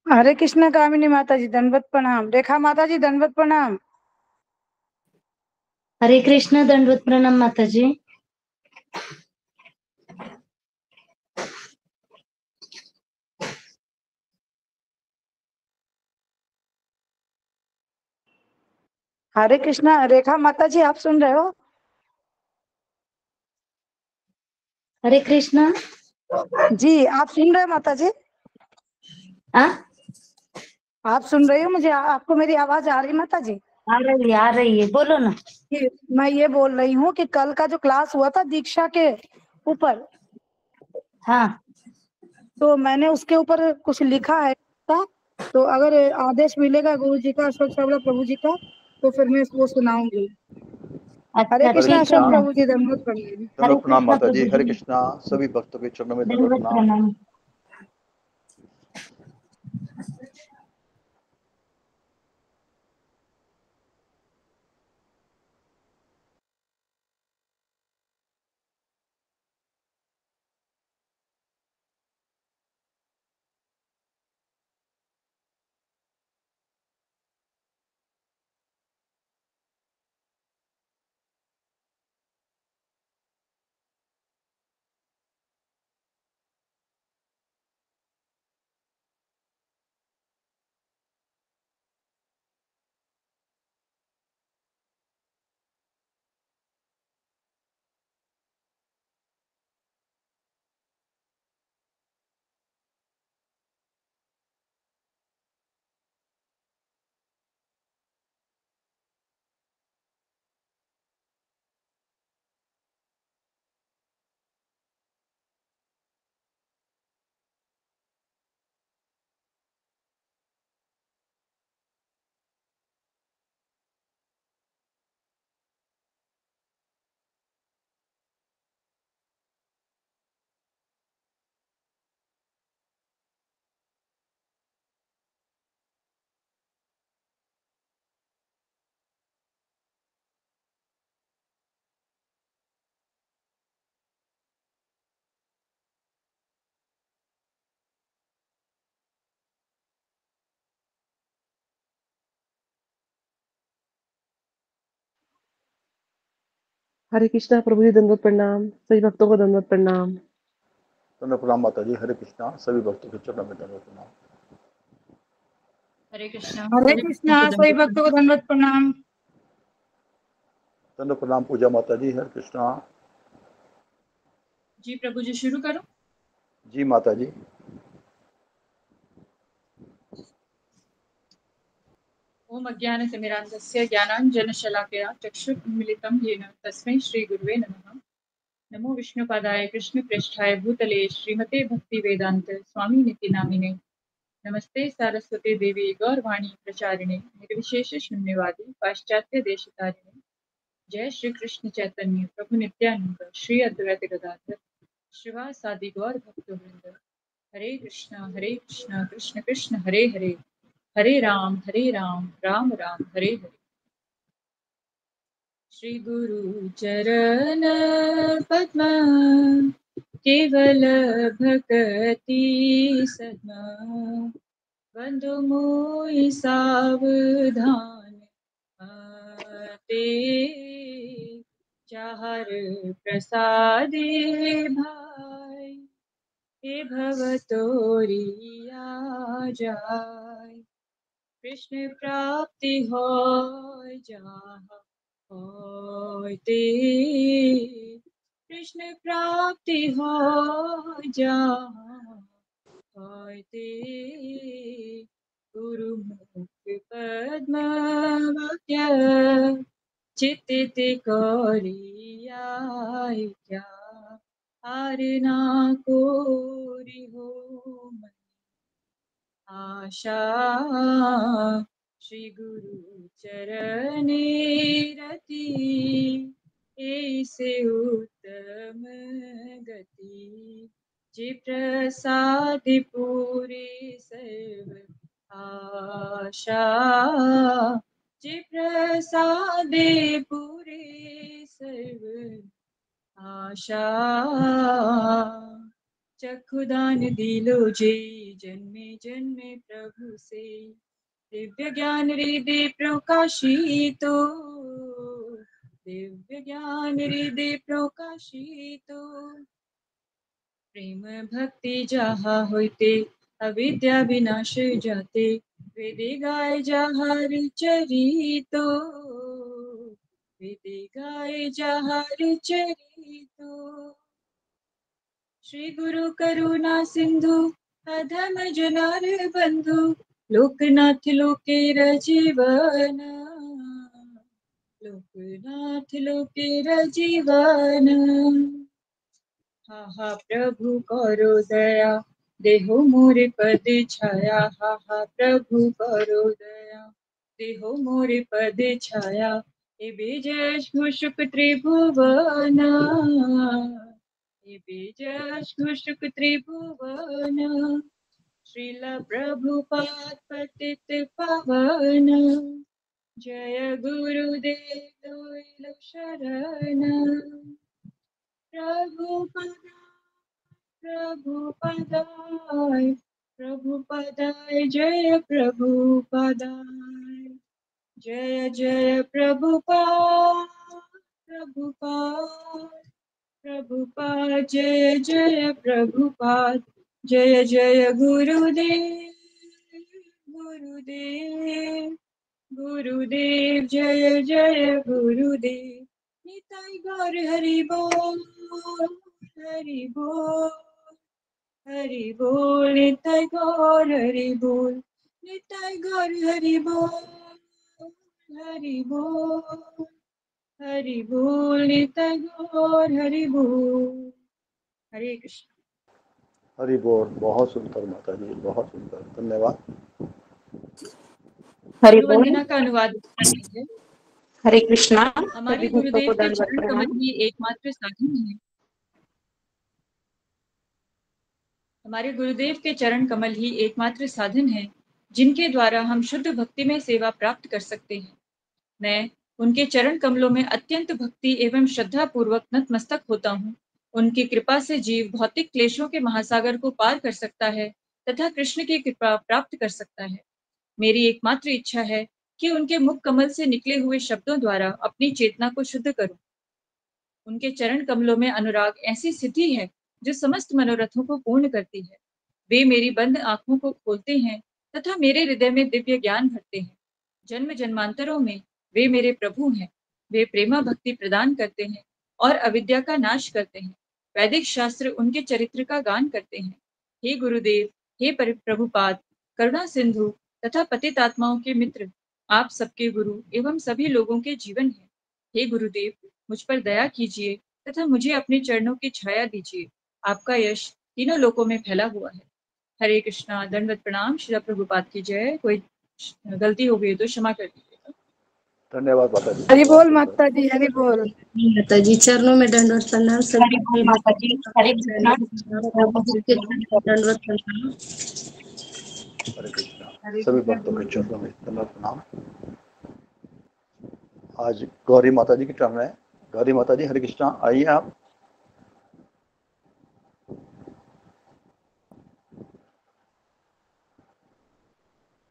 हरे कृष्ण कामिनी माता जी दंडवत प्रणाम। रेखा माता जी दंडवत प्रणाम। हरे कृष्ण दंडवत प्रणाम माता जी। हरे कृष्णा। रेखा माता जी आप सुन रहे हो? हरे कृष्णा। जी आप सुन रहे हो माता जी? आ आप सुन रही हो मुझे? आपको मेरी आवाज आ रही है माता जी? आ रही है, बोलो ना। मैं ये बोल रही हूँ कि कल का जो क्लास हुआ था दीक्षा के ऊपर, हाँ तो मैंने उसके ऊपर कुछ लिखा है था। तो अगर आदेश मिलेगा गुरु जी का, अशोक चावला प्रभु जी का, तो फिर मैं इसको सुनाऊंगी। हरे अच्छा हरे कृष्णा ठीक है अशोक कृष्णा। ना। प्रभु जी दंडवत प्रणाम। हरे दंडवत प्रणाम कृष्ण माता जी। प्रभु हरे जी कृष्णा। सभी भक्तों के चरणों में दंडवत दंडवत प्रणाम। प्रणाम। हरे कृष्णा प्रभु जी दंडवत प्रणाम। सभी भक्तों को दंडवत प्रणाम। दंडवत प्रणाम माता जी। हरे कृष्णा। सभी भक्तों के चरणों में दंडवत प्रणाम। हरे कृष्णा। हरे सभी कृष्णा भक्तों को सभी दंडवत भक्तों को दंडवत प्रणाम। दंडवत प्रणाम पूजा माता जी। हरे कृष्णा। जी प्रभु जी शुरू करो। जी माता जी। ओम अज्ञानतिमिरान्धस्य ज्ञानाञ्जनशलाकया चक्षुरुन्मीलितं येन तस्मै श्रीगुरुवे नमः। नमो विष्णुपादाय कृष्णप्रेष्ठाय भूतले श्रीमते भक्तिवेदान्त स्वामिनिति नामिने। नमस्ते सारस्वते देवी गौरवाणी प्रचारिणे निर्विशेष शून्यवादी पाश्चात्य देशतारिणे। जय श्री कृष्ण चैतन्य प्रभु नित्यानंद श्री अद्वैत गदाधर श्रीवासादि गौर भक्तवृंद। हरे कृष्ण कृष्ण कृष्ण हरे हरे, हरे राम राम राम हरे हरे। श्री गुरु चरण पद्म केवल भक्ति सद्मा बंधु मोहि सावधान ते चाहर प्रसादे भाई हे भव तोरिया जाय। कृष्ण प्राप्ति हो जहाँ होय ते, कृष्ण प्राप्ति हो जहाँ होय ते। गुरुमुख पद्म वाक्य चित्त करिया क्या आरना कोरि हो मन आशा। श्री गुरु चरणे रति ऐसे उत्तम गति जे प्रसाद पूरे सर्व आशा। जे प्रसाद पूरे सर्व आशा। चक्षुदान दिलो जे जन्मे जन्मे प्रभु से दिव्य ज्ञान हृदय प्रकाशितो दिव्य ज्ञान हृदय प्रकाशितो प्रेम भक्ति जहा होते अविद्या विनाश जाते वेदे गाय जहार चरितो वेदे गाय जहार चरितो श्री गुरु करुणा सिंधु अधम जनार बंधु लोकनाथ लोकेर जीवन लोकनाथ लोकेर जीवन हा हा प्रभु करो दया देहो मोरे पद छाया हा हा प्रभु करो दया देहो मोरे पद छाया ए बीजश घुषुक त्रिभुवन ए बीजश घुषुक त्रिभुवन श्रील प्रभुपाद पतित पावन जय गुरुदेव दोइलो शरण प्रभुपदाय प्रभुपदाय जय प्रभुपदाय जय जय प्रभुपाद प्रभुपाद प्रभुपाद जय जय प्रभुपाद जय जय गुरुदेव गुरुदेव गुरुदेव जय जय गुरुदेव निताई गौर हरि बोल हरि बोल हरि बोल निताई गौर हरि बोल निताई गौर हरि बोल हरि बोल हरि बोल निताई गौर हरि बोल हरे कृष्ण हरि बोल। बहुत सुंदर माता जी, बहुत सुंदर, धन्यवाद। हरि गुरु बोल। वंदना का अनुवाद है। हरे कृष्णा। हमारे सभी भक्तों गुरुदेव को के दंडवत चरण प्रणाम। कमल ही एकमात्र साधन है। हमारे गुरुदेव के चरण कमल ही एकमात्र साधन है जिनके द्वारा हम शुद्ध भक्ति में सेवा प्राप्त कर सकते हैं। मैं उनके चरण कमलों में अत्यंत भक्ति एवं श्रद्धा पूर्वक नतमस्तक होता हूँ। उनकी कृपा से जीव भौतिक क्लेशों के महासागर को पार कर सकता है तथा कृष्ण की कृपा प्राप्त कर सकता है। मेरी एकमात्र इच्छा है कि उनके मुख कमल से निकले हुए शब्दों द्वारा अपनी चेतना को शुद्ध करूं। उनके चरण कमलों में अनुराग ऐसी स्थिति है जो समस्त मनोरथों को पूर्ण करती है। वे मेरी बंद आंखों को खोलते हैं तथा मेरे हृदय में दिव्य ज्ञान भरते हैं। जन्म जन्मांतरों में वे मेरे प्रभु हैं। वे प्रेमा भक्ति प्रदान करते हैं और अविद्या का नाश करते हैं। वैदिक शास्त्र उनके चरित्र का गान करते हैं। हे गुरुदेव, हे प्रभुपाद, करुणा सिंधु तथा पतित आत्माओं के मित्र, आप सबके गुरु एवं सभी लोगों के जीवन हैं। हे गुरुदेव, मुझ पर दया कीजिए तथा मुझे अपने चरणों की छाया दीजिए। आपका यश तीनों लोकों में फैला हुआ है। हरे कृष्णा। दंडवत प्रणाम। श्री प्रभुपाद की जय। कोई गलती हो गई तो क्षमा कर दीजिएगा। धन्यवाद माता जी। हरि बहुत बोल सुंदर। माता जी, हरि बोल। माता जी चरणों में दंडवत प्रणाम। हरि बोल माता जी। हरे कृष्णा। दंडवत प्रणाम। हरे कृष्णा। सभी भक्तों के चरणों में दंडवत प्रणाम। आज गौरी माता जी की टर्न है। गौरी माता जी, हरे कृष्णा, आइए आप।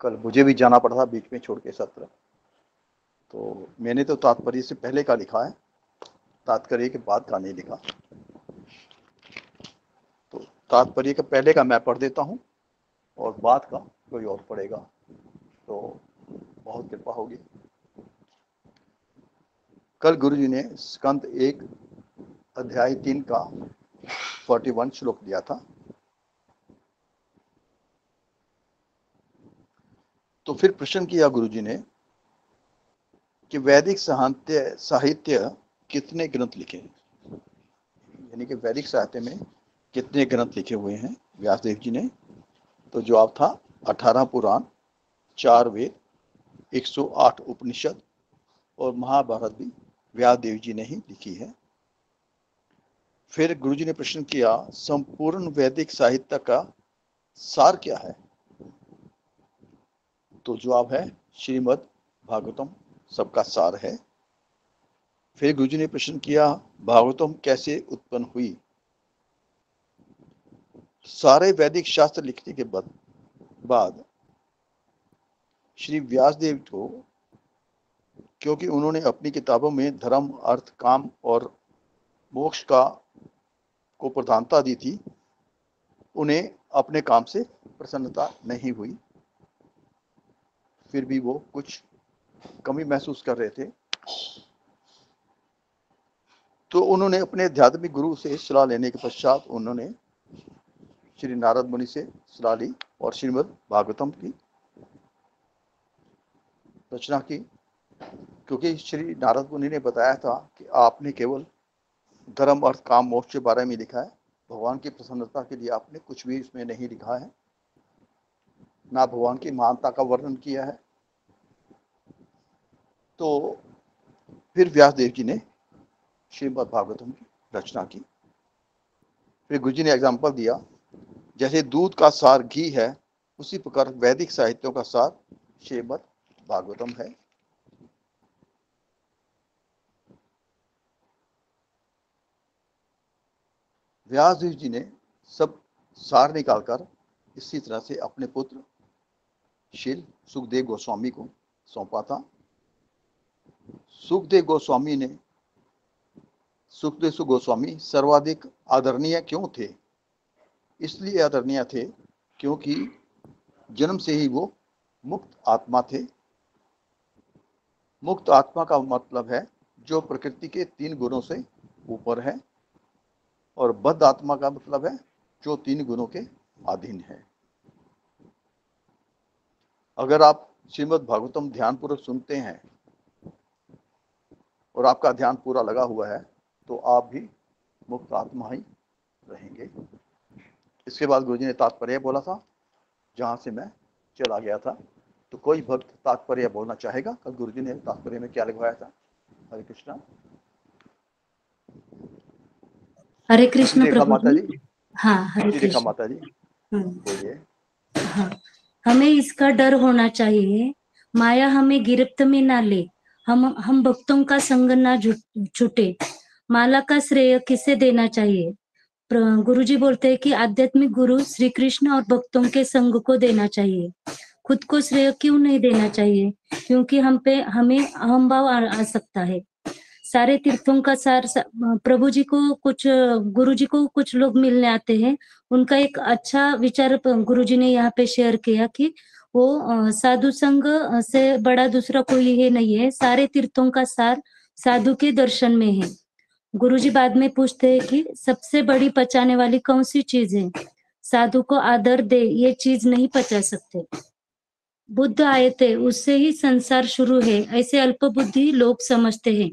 कल मुझे भी जाना पड़ा था बीच में छोड़ के सत्र, तो मैंने तो तात्पर्य से पहले का लिखा है, तात्पर्य के बाद का नहीं लिखा। तो तात्पर्य के पहले का मैं पढ़ देता हूँ और बाद का कोई और पढ़ेगा, तो बहुत कृपा होगी। कल गुरु जी ने स्कंद 1 अध्याय 3 का 41 श्लोक दिया था। तो फिर प्रश्न किया गुरु जी ने कि वैदिक साहित्य कितने ग्रंथ लिखे हैं, यानी कि वैदिक साहित्य में कितने ग्रंथ लिखे हुए हैं व्यासदेव जी ने। तो जवाब था 18 पुराण, 4 वेद, 108 उपनिषद और महाभारत भी व्यासदेव जी ने ही लिखी है। फिर गुरु जी ने प्रश्न किया, संपूर्ण वैदिक साहित्य का सार क्या है। तो जवाब है श्रीमद् भागवतम सबका सार है। फिर गुरु जी ने प्रश्न किया, भागवतम कैसे उत्पन्न हुई। सारे वैदिक शास्त्र लिखने के बाद श्री व्यासदेव को, क्योंकि उन्होंने अपनी किताबों में धर्म, अर्थ, काम और मोक्ष को प्रधानता दी थी, उन्हें अपने काम से प्रसन्नता नहीं हुई। फिर भी वो कुछ कमी महसूस कर रहे थे, तो उन्होंने अपने आध्यात्मिक गुरु से सलाह लेने के पश्चात उन्होंने श्री नारद मुनि से सलाह ली और श्रीमद् भागवतम की रचना की। क्योंकि श्री नारद मुनि ने बताया था कि आपने केवल धर्म, अर्थ, काम, मोक्ष के बारे में लिखा है, भगवान की प्रसन्नता के लिए आपने कुछ भी इसमें नहीं लिखा है, ना भगवान की महानता का वर्णन किया है। तो फिर व्यासदेव जी ने श्रीमद् भागवतम की रचना की। फिर गुरु जी ने एग्जाम्पल दिया, जैसे दूध का सार घी है, उसी प्रकार वैदिक साहित्यों का सार श्रीमद् भागवतम है। व्यासदेव जी ने सब सार निकालकर इसी तरह से अपने पुत्र श्री सुखदेव गोस्वामी को सौंपा था। सुखदेव गोस्वामी सर्वाधिक आदरणीय क्यों थे? इसलिए आदरणीय थे क्योंकि जन्म से ही वो मुक्त आत्मा थे। मुक्त आत्मा का मतलब है जो प्रकृति के 3 गुणों से ऊपर है, और बद्ध आत्मा का मतलब है जो 3 गुणों के अधीन है। अगर आप श्रीमद् भागवतम ध्यानपूर्वक सुनते हैं और आपका ध्यान पूरा लगा हुआ है, तो आप भी मुक्त आत्मा ही रहेंगे। इसके बाद गुरुजी ने तात्पर्य बोला था, जहां से मैं चला गया था। तो कोई भक्त तात्पर्य बोलना चाहेगा? कल गुरुजी ने तात्पर्य में क्या लिखवाया था? हरे कृष्णा। हरे कृष्ण रेखा प्रभु माता जी। जी। हाँ, हरे रेखा कृष्ण। माता जी बोलिए। हाँ, हमें इसका डर होना चाहिए, माया हमें गिरफ्त में ना ले, हम भक्तों का संग ना छूटे। माला का श्रेय किसे देना चाहिए? गुरुजी बोलते हैं कि आध्यात्मिक गुरु श्री कृष्ण और भक्तों के संग को देना चाहिए। खुद को श्रेय क्यों नहीं देना चाहिए? क्योंकि हमें अहम भाव आ सकता है। सारे तीर्थों का सार प्रभु जी को गुरु जी को कुछ लोग मिलने आते हैं, उनका एक अच्छा विचार गुरु जी ने यहाँ पे शेयर किया कि वो साधु संग से बड़ा दूसरा कोई है नहीं है, सारे तीर्थों का सार साधु के दर्शन में है। गुरुजी बाद में पूछते हैं कि सबसे बड़ी पचाने वाली कौन सी चीज है? साधु को आदर दे, ये चीज नहीं पचा सकते। बुद्ध आए थे, उससे ही संसार शुरू है, ऐसे अल्प बुद्धि लोग समझते हैं।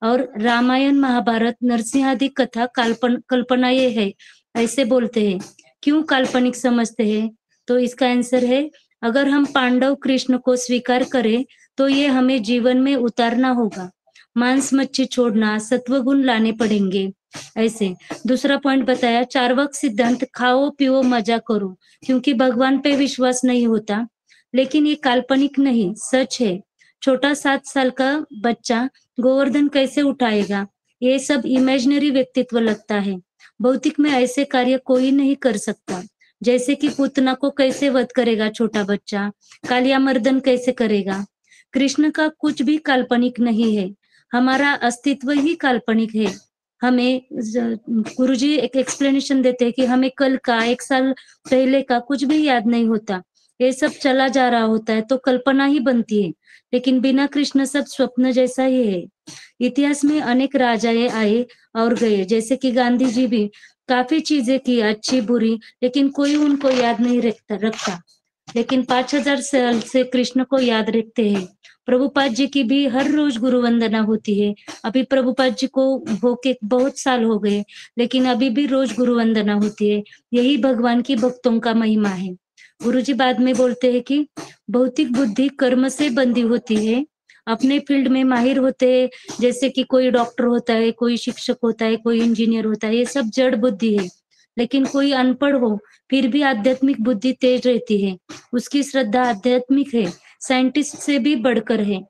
और रामायण, महाभारत, नरसिंहादि कथा कल्पना ये है, ऐसे बोलते हैं। क्यों काल्पनिक समझते हैं? तो इसका आंसर है, अगर हम पांडव कृष्ण को स्वीकार करें तो ये हमें जीवन में उतारना होगा। मांस मच्छी छोड़ना, सत्वगुण लाने पड़ेंगे। ऐसे दूसरा पॉइंट बताया, चार्वाक सिद्धांत, खाओ पियो मजा करो, क्योंकि भगवान पे विश्वास नहीं होता। लेकिन ये काल्पनिक नहीं, सच है। छोटा 7 साल का बच्चा गोवर्धन कैसे उठाएगा? ये सब इमेजिनरी व्यक्तित्व लगता है। भौतिक में ऐसे कार्य कोई नहीं कर सकता। जैसे कि पूतना को कैसे वध करेगा छोटा बच्चा, कालिया मर्दन कैसे करेगा? कृष्ण का कुछ भी काल्पनिक नहीं है, हमारा अस्तित्व ही काल्पनिक है। हमें गुरुजी एक एक्सप्लेनेशन देते हैं कि हमें कल का, 1 साल पहले का कुछ भी याद नहीं होता। ये सब चला जा रहा होता है तो कल्पना ही बनती है, लेकिन बिना कृष्ण सब स्वप्न जैसा ही है। इतिहास में अनेक राजाएं आए और गए, जैसे कि गांधी जी भी काफी चीजें की, अच्छी बुरी, लेकिन कोई उनको याद नहीं रखता। लेकिन 5000 साल से कृष्ण को याद रखते हैं। प्रभुपाद जी की भी हर रोज गुरु वंदना होती है। अभी प्रभुपाद जी को होके बहुत साल हो गए, लेकिन अभी भी रोज गुरु वंदना होती है। यही भगवान की भक्तों का महिमा है। गुरुजी बाद में बोलते हैं कि भौतिक बुद्धि कर्म से बंधी होती है। अपने फील्ड में माहिर होते हैं, जैसे कि कोई डॉक्टर होता है, कोई शिक्षक होता है, कोई इंजीनियर होता है, ये सब जड़ बुद्धि है। लेकिन कोई अनपढ़ हो फिर भी आध्यात्मिक बुद्धि तेज रहती है, उसकी श्रद्धा आध्यात्मिक है, साइंटिस्ट से भी बढ़कर है।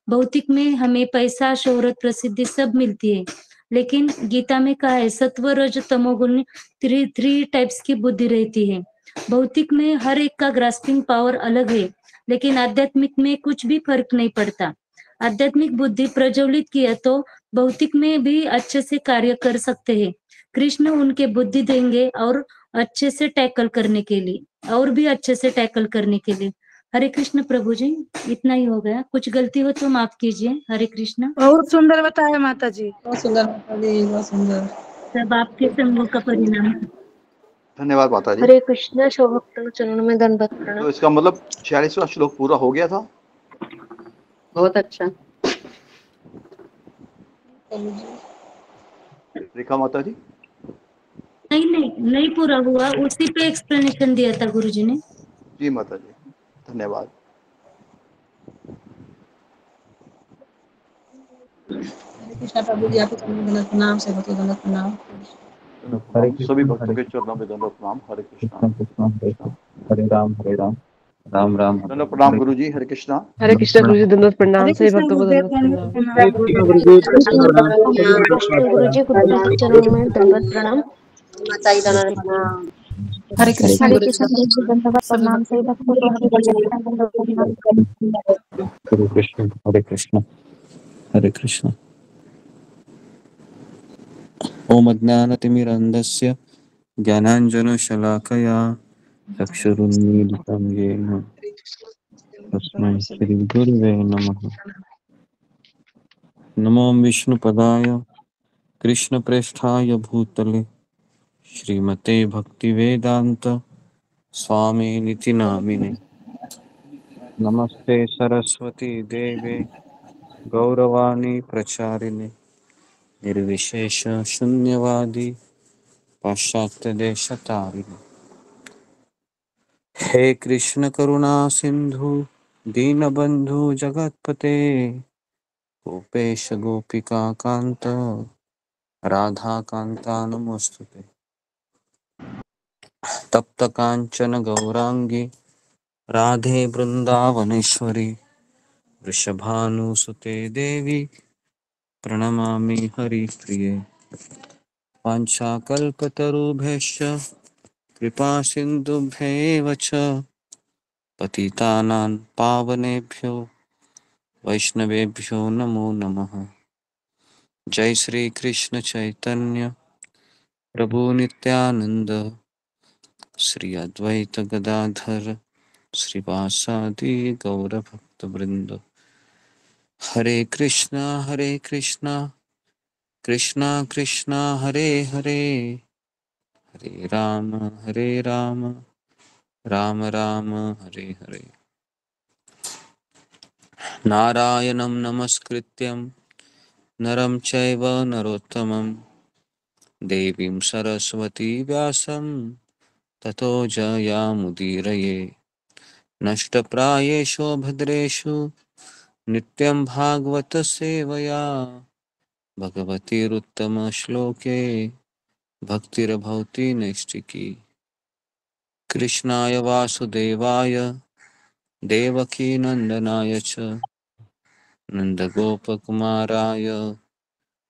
भौतिक में हमें पैसा, शोहरत, प्रसिद्धि सब मिलती है। लेकिन गीता में कहा है सत्व रज तमोगुण थ्री टाइप्स की बुद्धि रहती है। भौतिक में हर एक का ग्रास्पिंग पावर अलग है, लेकिन आध्यात्मिक में कुछ भी फर्क नहीं पड़ता। आध्यात्मिक बुद्धि प्रज्वलित किया तो भौतिक में भी अच्छे से कार्य कर सकते हैं। कृष्ण उनके बुद्धि देंगे और अच्छे से टैकल करने के लिए, और भी अच्छे से टैकल करने के लिए। हरे कृष्ण प्रभु जी, इतना ही हो गया। कुछ गलती हो तो माफ कीजिए। हरे कृष्ण। बहुत सुंदर बताया माता जी। बहुत सुंदर माता जी, बहुत सुंदर। सब आपके संगों का परिणाम है। धन्यवाद माता जी। हरे कृष्ण। शोभक्तों चरणों में दंडवत प्रणाम। तो इसका मतलब 46वां श्लोक पूरा हो गया था। बहुत अच्छा। रेखा माता जी, नहीं पूरा हुआ, उसी पे एक्सप्लेनेशन दिया था गुरुजी ने। जी माता जी, धन्यवाद। हरे कृष्णा प्रभु जी, आपके चरणों में दंडवत प्रणाम, सेवक को दंडवत प्रणाम। सभी भक्तों के चरणों में दंडवत प्रणाम। हरे कृष्णा कृष्णा। हरे राम राम राम हरे दंडवत प्रणाम गुरु जी। हरे कृष्णा। हरे कृष्ण गुरु जी, दंडवत प्रणाम। हरे सभी कृष्ण भक्तों को गुरुदेव, दंडवत प्रणाम। दंडवत प्रणाम। कृष्ण गुरु जी, गुरुदेव के चरणों में दंडवत प्रणाम। माता जी दंडवत प्रणाम। हरे कृष्ण गुरु जी, धन्यवाद सभी प्रणाम। भक्तों सही भक्तों को हरे कृष्ण दंडवत प्रणाम। हरे कृष्ण हरे कृष्ण हरे कृष्ण। ओम अज्ञानतिमिरन्धस्य ज्ञानाञ्जनशलाकया चक्षुरुन्मीलितं येन तस्मै श्रीगुरुवे नमः। नमो विष्णुपदाय कृष्णप्रेष्ठाय भूतले श्रीमते भक्तिवेदान्त स्वामिनिति नामिने। नमस्ते सरस्वती देवे गौरवाणी प्रचारिणे निर्विशेष शून्यवादी पाश्चात्य देशतारिणे। हे कृष्ण करुणा सिंधु दीनबंधु जगतपते गोपेश गोपिका कांत राधा कांता नमोस्तुते। तप्त कांचन गौरांगी राधे वृंदावनेश्वरी वृषभानुसुते देवी प्रणमामि हरिप्रिये। वाञ्छाकल्पतरुभ्यश्च कृपा सिन्धुभ्येव च पतितानां पावनेभ्यो वैष्णवेभ्यो नमो नमः। जय श्री कृष्ण चैतन्य प्रभु नित्यानंद श्री अद्वैत गदाधर श्रीवासादि गौर भक्त वृंद। हरे कृष्णा कृष्णा कृष्णा हरे हरे, हरे राम राम राम हरे हरे। नारायणं नमस्कृत्यं नरं चैव नरोत्तमं देवीं सरस्वती व्यासं ततो जयामुदीरये। नष्टप्रायेषु भद्रेषु नित्यं भागवत सेवया भगवतीरुत्तमश्लोके भक्तिर्भवति नैष्टिकी। कृष्णाय वासुदेवाय देवकी नंदनाय च नंदगोपकुमाराय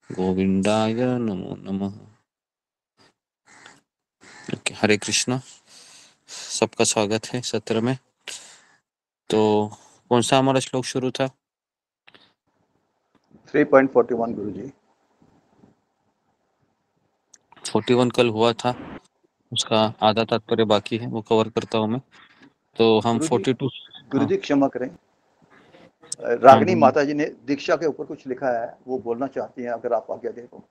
गोविंदाय नमो नमः। हरे कृष्णा। सबका स्वागत है सत्र में। तो कौन सा हमारा श्लोक शुरू था? 3.41 गुरु जी। 41 कल हुआ था, उसका आधा तात्पर्य बाकी है, वो कवर करता हूँ मैं। तो हम 42। गुरु जी क्षमा करें, रागिनी माता जी ने दीक्षा के ऊपर कुछ लिखा है, वो बोलना चाहती हैं, अगर आप आज्ञा दें तो।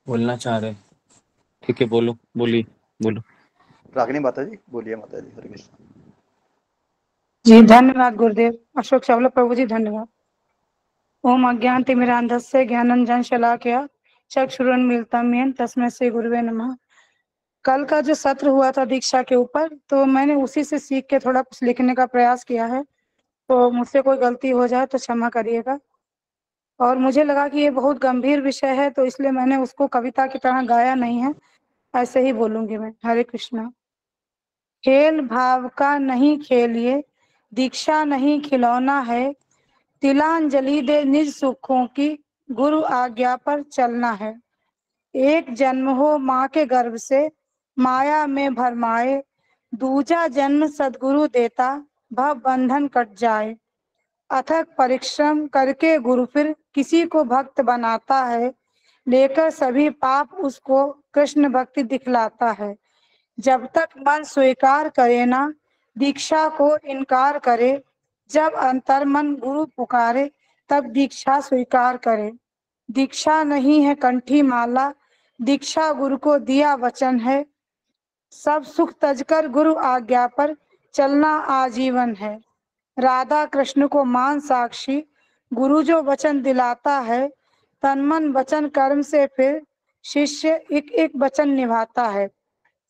बोलना चाह रहे? ठीक है, बोलो। रागिनी माता जी बोलिए। माता जी हरे कृष्ण। जी धन्यवाद गुरुदेव। अशोक चावला प्रभु जी धन्यवाद। ओम अज्ञानतिमिरान्धस्य ज्ञानाञ्जन शलाकया चक्षुरुन्मीलितं येन तस्मै श्री गुरुवे नमः। कल का जो सत्र हुआ था दीक्षा के ऊपर, तो मैंने उसी से सीख के थोड़ा कुछ लिखने का प्रयास किया है, तो मुझसे कोई गलती हो जाए तो क्षमा करिएगा। और मुझे लगा कि ये बहुत गंभीर विषय है, तो इसलिए मैंने उसको कविता की तरह गाया नहीं है, ऐसे ही बोलूंगी मैं। हरे कृष्णा। खेल भाव का नहीं खेलिए, दीक्षा नहीं खिलौना है, तिलांजलि दे निज सुखों की गुरु आज्ञा पर चलना है। एक जन्म हो माँ के गर्भ से, माया में भरमाए, दूजा जन्म सदगुरु देता, भव बंधन कट जाए। अथक परिश्रम करके गुरु फिर किसी को भक्त बनाता है, लेकर सभी पाप उसको कृष्ण भक्ति दिखलाता है। जब तक मन स्वीकार करे ना, दीक्षा को इनकार करे, जब अंतर मन गुरु पुकारे, तब दीक्षा स्वीकार करे। दीक्षा नहीं है कंठी माला, दीक्षा गुरु को दिया वचन है, सब सुख तजकर गुरु आज्ञा पर चलना आजीवन है। राधा कृष्ण को मान साक्षी, गुरु जो वचन दिलाता है, तन मन वचन कर्म से फिर शिष्य एक एक वचन निभाता है।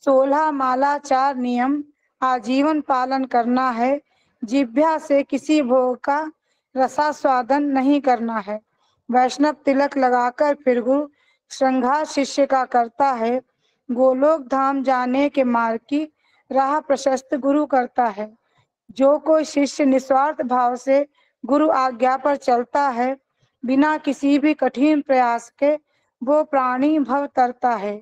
16 माला 4 नियम आजीवन पालन करना है, जिह्वा से किसी भोग का रसास्वादन नहीं करना है। वैष्णव तिलक लगाकर फिर गुरु श्रृंगार शिष्य का करता है, गोलोक धाम जाने के मार्ग की राह प्रशस्त गुरु करता है। जो कोई शिष्य निस्वार्थ भाव से गुरु आज्ञा पर चलता है, बिना किसी भी कठिन प्रयास के वो प्राणी भव तरता है।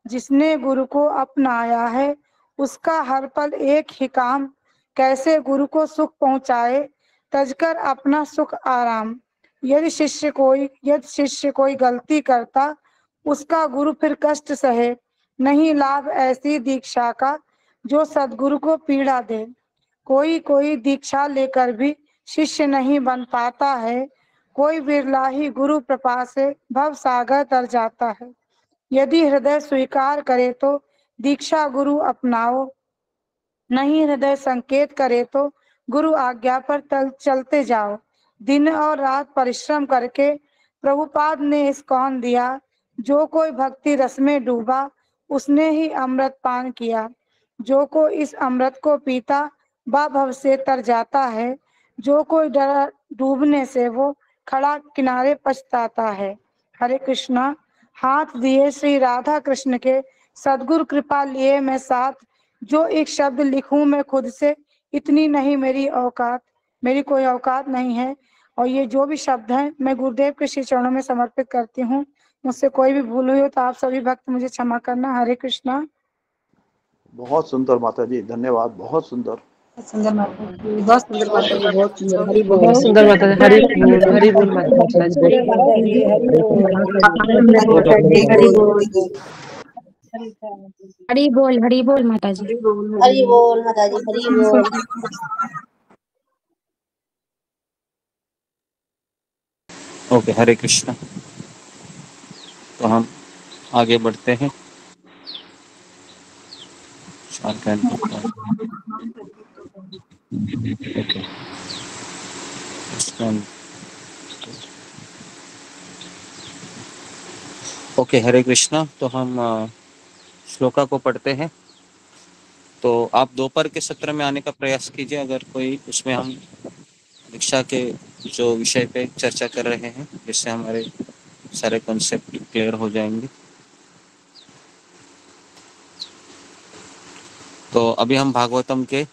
जिसने गुरु को अपनाया है, उसका हर पल एक ही काम, कैसे गुरु को सुख पहुँचाए, तजकर अपना सुख आराम। यदि शिष्य कोई गलती करता, उसका गुरु फिर कष्ट सहे, नहीं लाभ ऐसी दीक्षा का जो सदगुरु को पीड़ा दे। कोई दीक्षा लेकर भी शिष्य नहीं बन पाता है, कोई बिरला ही गुरु कृपा से भव सागर तर जाता है। यदि हृदय स्वीकार करे तो दीक्षा गुरु अपनाओ, नहीं हृदय संकेत करे तो गुरु आज्ञा पर चलते जाओ। दिन और रात परिश्रम करके प्रभुपाद ने इस्कॉन दिया, जो कोई भक्ति रस में डूबा, उसने ही अमृत पान किया। जो कोई इस अमृत को पीता, भव से तर जाता है। जो कोई डरा डूबने से वो खड़ा किनारे पछताता है। हरे कृष्णा। हाथ दिए श्री राधा कृष्ण के, सदगुरु कृपा लिए मैं साथ, जो एक शब्द लिखूं मैं खुद से, इतनी नहीं मेरी औकात, मेरी कोई औकात नहीं है। और ये जो भी शब्द हैं मैं गुरुदेव के श्री चरणों में समर्पित करती हूँ। मुझसे कोई भी भूल हुई हो तो आप सभी भक्त मुझे क्षमा करना। हरे कृष्णा। बहुत सुंदर माता जी, धन्यवाद, बहुत सुंदर। सुंदर माता जी, बहुत सुंदर माता जी, बहुत सुंदर, हरि बोल। बहुत सुंदर माता जी, हरि बोल माता जी। हरि बोल माता जी। हरि बोल माता जी, हरि बोल। ओके, हरे कृष्णा। तो हम आगे बढ़ते हैं। ओके, हरे कृष्णा। तो हम श्लोका को पढ़ते हैं। तो आप दोपहर के सत्र में आने का प्रयास कीजिए, अगर कोई उसमें हम दीक्षा के जो विषय पे चर्चा कर रहे हैं, जिससे हमारे सारे कॉन्सेप्ट क्लियर हो जाएंगे। तो अभी हम भागवतम के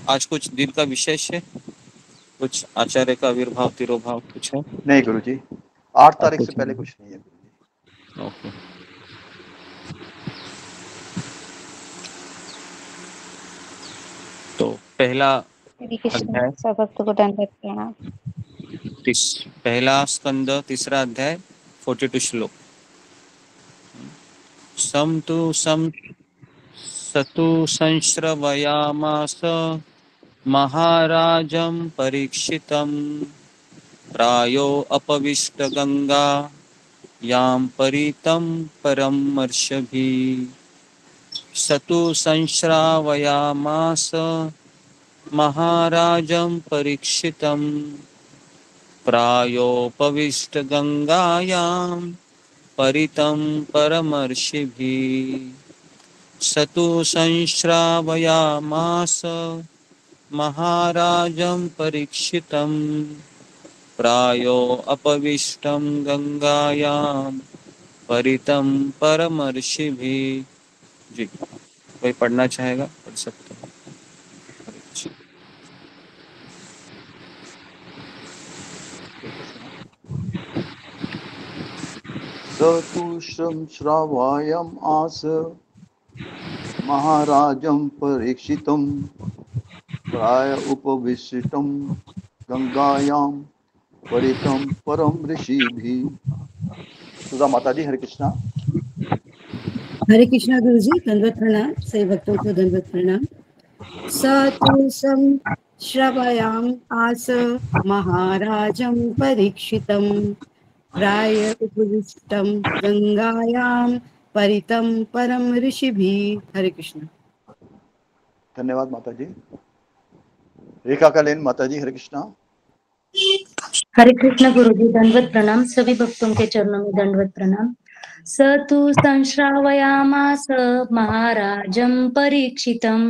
आज कुछ दिन का विशेष है, कुछ आचार्य का आविर्भाव तिरोभाव कुछ है? नहीं गुरुजी, 8 तारीख से पहले कुछ नहीं है गुरुजी। ओके। तो पहला अध्याय, सब भक्तों को दंडवत प्रणाम। पहला स्कंद, तीसरा अध्याय, 42 श्लोक। सतु संश्रवयामास महाराजं परीक्षितं, प्रायो अपविष्ट गंगा यां परितं परमर्षभिः। सतु संश्रावयामास महाराजं परीक्षितं, प्रायोपविष्ट गंगायां परितं परमर्षिभिः। सतु संश्रावयामास महाराजं परीक्षितं, प्रायो अपविष्टं गंगायां परितं परमर्षिभिः। जी, कोई पढ़ना चाहेगा पढ़ सकते हैं। सतुषं श्रावायम् आस महाराजं परीक्षितं प्राय उपविष्टं गंगायां परितं परम ऋषिभिः। सुधा माता जी, हरे कृष्णा। हरे कृष्णा गुरु जी, दंडवत प्रणाम। सभी भक्तों को दंडवत प्रणाम। सतुषं श्रवयाम आस महाराजं परीक्षितं प्राय उपविष्टं गंगायां परितं परम ऋषिभिः। हरे कृष्णा। धन्यवाद माता जी। रेखा कलेन माता जी, हरे कृष्णा। हरे कृष्ण गुरु जी, दंडवत प्रणाम। सभी भक्तों के चरणों में दंडवत प्रणाम। स तु संश्रावयामास महाराजं परीक्षितं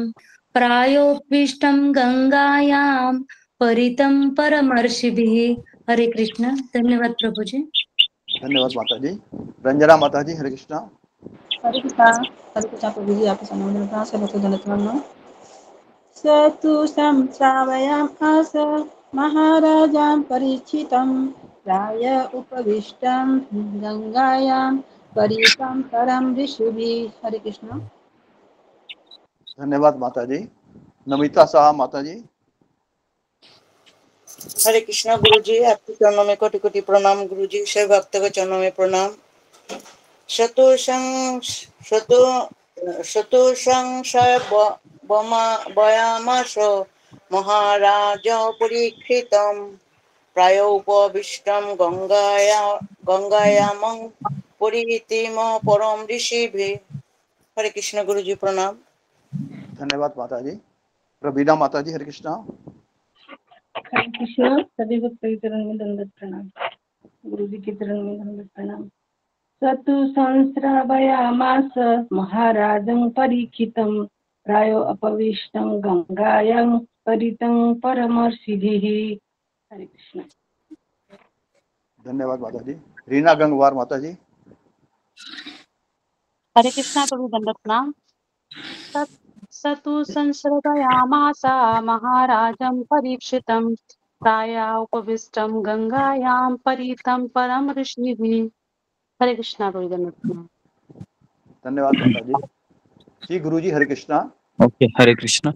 प्रायोपविष्टं गंगायां परितं परमर्षिभिः। हरे कृष्ण। धन्यवाद प्रभु जी। धन्यवाद माता जी। रंजना माता जी, हरे कृष्णा। हरे कृष्णा प्रभु जी, आपके सामने से बच्चों धन्यवाद। सतु संश्रावयाम आस महाराजां परीक्षितं प्राय उपविष्टं गंगायां परितं परम ऋषिभिः। हरे कृष्ण। धन्यवाद माता जी। नमिता शाह माता जी। हरे कृष्णा गुरु जी, आपके चरणों में कोटि कोटि प्रणाम। गुरु जी, सभी भक्तों के चरणों में प्रणाम। शतुसंशयमास महाराज परीक्षितं प्रायोपविष्टं गंगायां परितिम परम ऋषिभिः। हरे कृष्ण गुरु जी, प्रणाम। धन्यवाद माता जी। प्रवीणा माता जी, हरे कृष्णा। हरे कृष्णा। सभी भक्त के चरण में दंडवत प्रणाम। गुरु जी के चरण में दंडवत प्रणाम। सतु संश्रावयामास महाराजं परीक्षितं प्रायो अपविष्टं गंगायां परितं परमर्षिभिः। हरे कृष्णा। धन्यवाद माता जी। रीना गंगवार माता जी। हरे कृष्णा प्रभु, दंडवत प्रणाम। सतु संश्रवयामास महाराजं परीक्षितं प्राया उपविष्टं गंगायां परितं परम ऋषिभिः। हरे कृष्णा प्रभु, दंडवत प्रणाम। धन्यवाद माता जी। जी गुरु जी, हरे कृष्णा। ओके, हरे कृष्णा।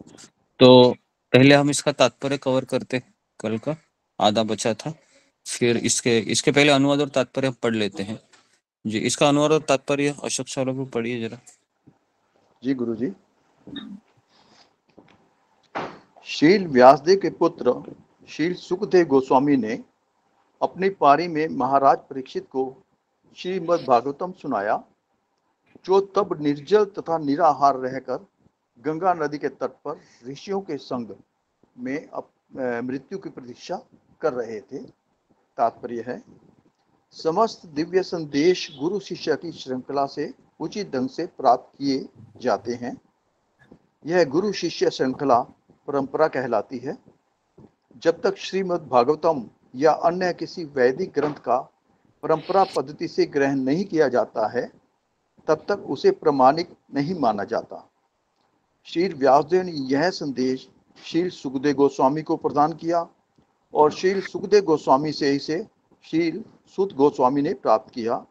तो पहले हम इसका तात्पर्य कवर करते, कल का आधा बचा था, फिर इसके पहले अनुवाद और तात्पर्य हम पढ़ लेते हैं। जी, इसका अनुवाद और तात्पर्य अशोक साहब को पढ़िए जरा। जी गुरु जी। शील व्यासदेव के पुत्र शील सुखदेव गोस्वामी ने अपनी पारी में महाराज परीक्षित को श्रीमद् भागवतम सुनाया, जो तब निर्जल तथा निराहार रहकर गंगा नदी के तट पर ऋषियों के संग में मृत्यु की प्रतीक्षा कर रहे थे। तात्पर्य है, समस्त दिव्य संदेश गुरु शिष्य की श्रृंखला से उचित ढंग से प्राप्त किए जाते हैं। यह गुरु शिष्य श्रृंखला परंपरा कहलाती है। जब तक श्रीमद् भागवतम या अन्य किसी वैदिक ग्रंथ का परंपरा पद्धति से ग्रहण नहीं किया जाता है, तब तक उसे प्रमाणिक नहीं माना जाता। श्री व्यासदेव ने यह संदेश श्री सुखदेव गोस्वामी को प्रदान किया और श्री सुखदेव गोस्वामी से इसे श्री सुत गोस्वामी ने प्राप्त किया।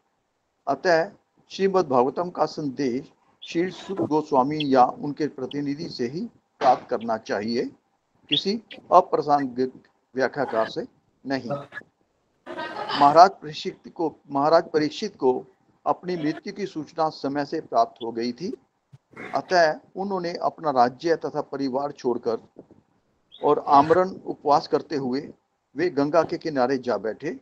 अतः श्रीमद् भागवतम का संदेश श्री सुत गोस्वामी या उनके प्रतिनिधि से ही प्राप्त करना चाहिए, किसी अप्रासंगिक व्याख्याकार से नहीं। महाराज परीक्षित को अपनी मृत्यु की सूचना समय से प्राप्त हो गई थी। अतः उन्होंने अपना राज्य तथा परिवार छोड़कर और आमरण उपवास करते हुए वे गंगा के किनारे जा बैठे।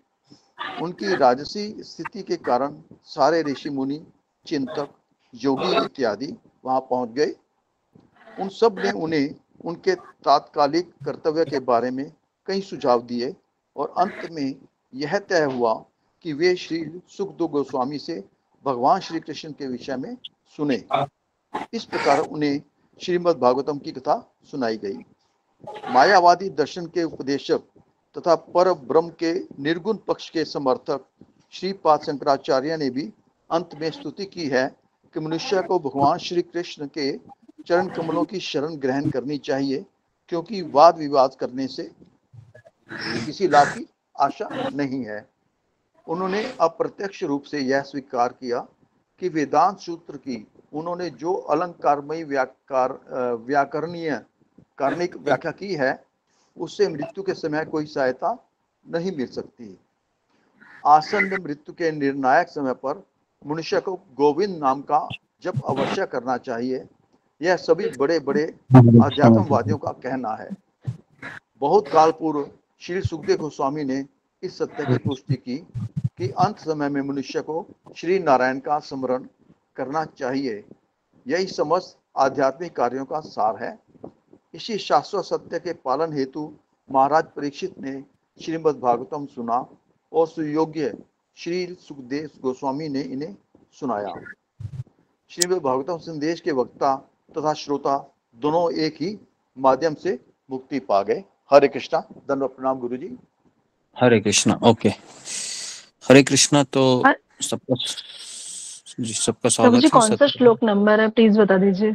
उनकी राजसी स्थिति के कारण सारे ऋषि मुनि, चिंतक, योगी इत्यादि वहां पहुंच गए। उन सब ने उन्हें उनके तात्कालिक कर्तव्य के बारे में कई सुझाव दिए और अंत में यह तय हुआ कि वे श्री सुखदेव गोस्वामी से भगवान श्री कृष्ण के विषय में सुने। इस प्रकार उन्हें श्रीमद् भागवतम की कथा सुनाई गई। मायावादी दर्शन के उपदेशक तथा पर ब्रह्म के निर्गुण पक्ष के समर्थक श्रीपाद शंकराचार्य ने भी अंत में स्तुति की है कि मनुष्य को भगवान श्री कृष्ण के चरण कमलों की शरण ग्रहण करनी चाहिए, क्योंकि वाद विवाद करने से किसी लाभ की आशा नहीं है। उन्होंने अप्रत्यक्ष रूप से यह स्वीकार किया कि वेदांत सूत्र की उन्होंने जो अलंकारमयी व्याकरणीय कार्णिक व्याख्या की है उससे मृत्यु के समय कोई सहायता नहीं मिल सकती। आसन्न मृत्यु के निर्णायक समय पर मनुष्य को गोविंद नाम का जप अवश्य करना चाहिए। यह सभी बड़े बड़े आध्यात्मवादियों का कहना है। बहुत काल पूर्व श्री सुखदेव गोस्वामी ने इस सत्य की पुष्टि की कि अंत समय में मनुष्य को श्री नारायण का स्मरण करना चाहिए। यही समस्त आध्यात्मिक कार्यों का सार है। इसी शाश्वत सत्य के पालन हेतु महाराज परीक्षित ने श्रीमद् भागवतम सुना और सुयोग्य श्री सुखदेव गोस्वामी ने इन्हें सुनाया। श्रीमद् भागवतम संदेश के वक्ता तथा श्रोता दोनों एक ही माध्यम से मुक्ति पा गए। हरे कृष्णा। धन्यवाद। प्रणाम गुरु जी। हरे कृष्णा। ओके, हरे कृष्णा। तो सबका प्रभु स्वागत जी, है। कौन सा श्लोक नंबर है, प्लीज बता दीजिए।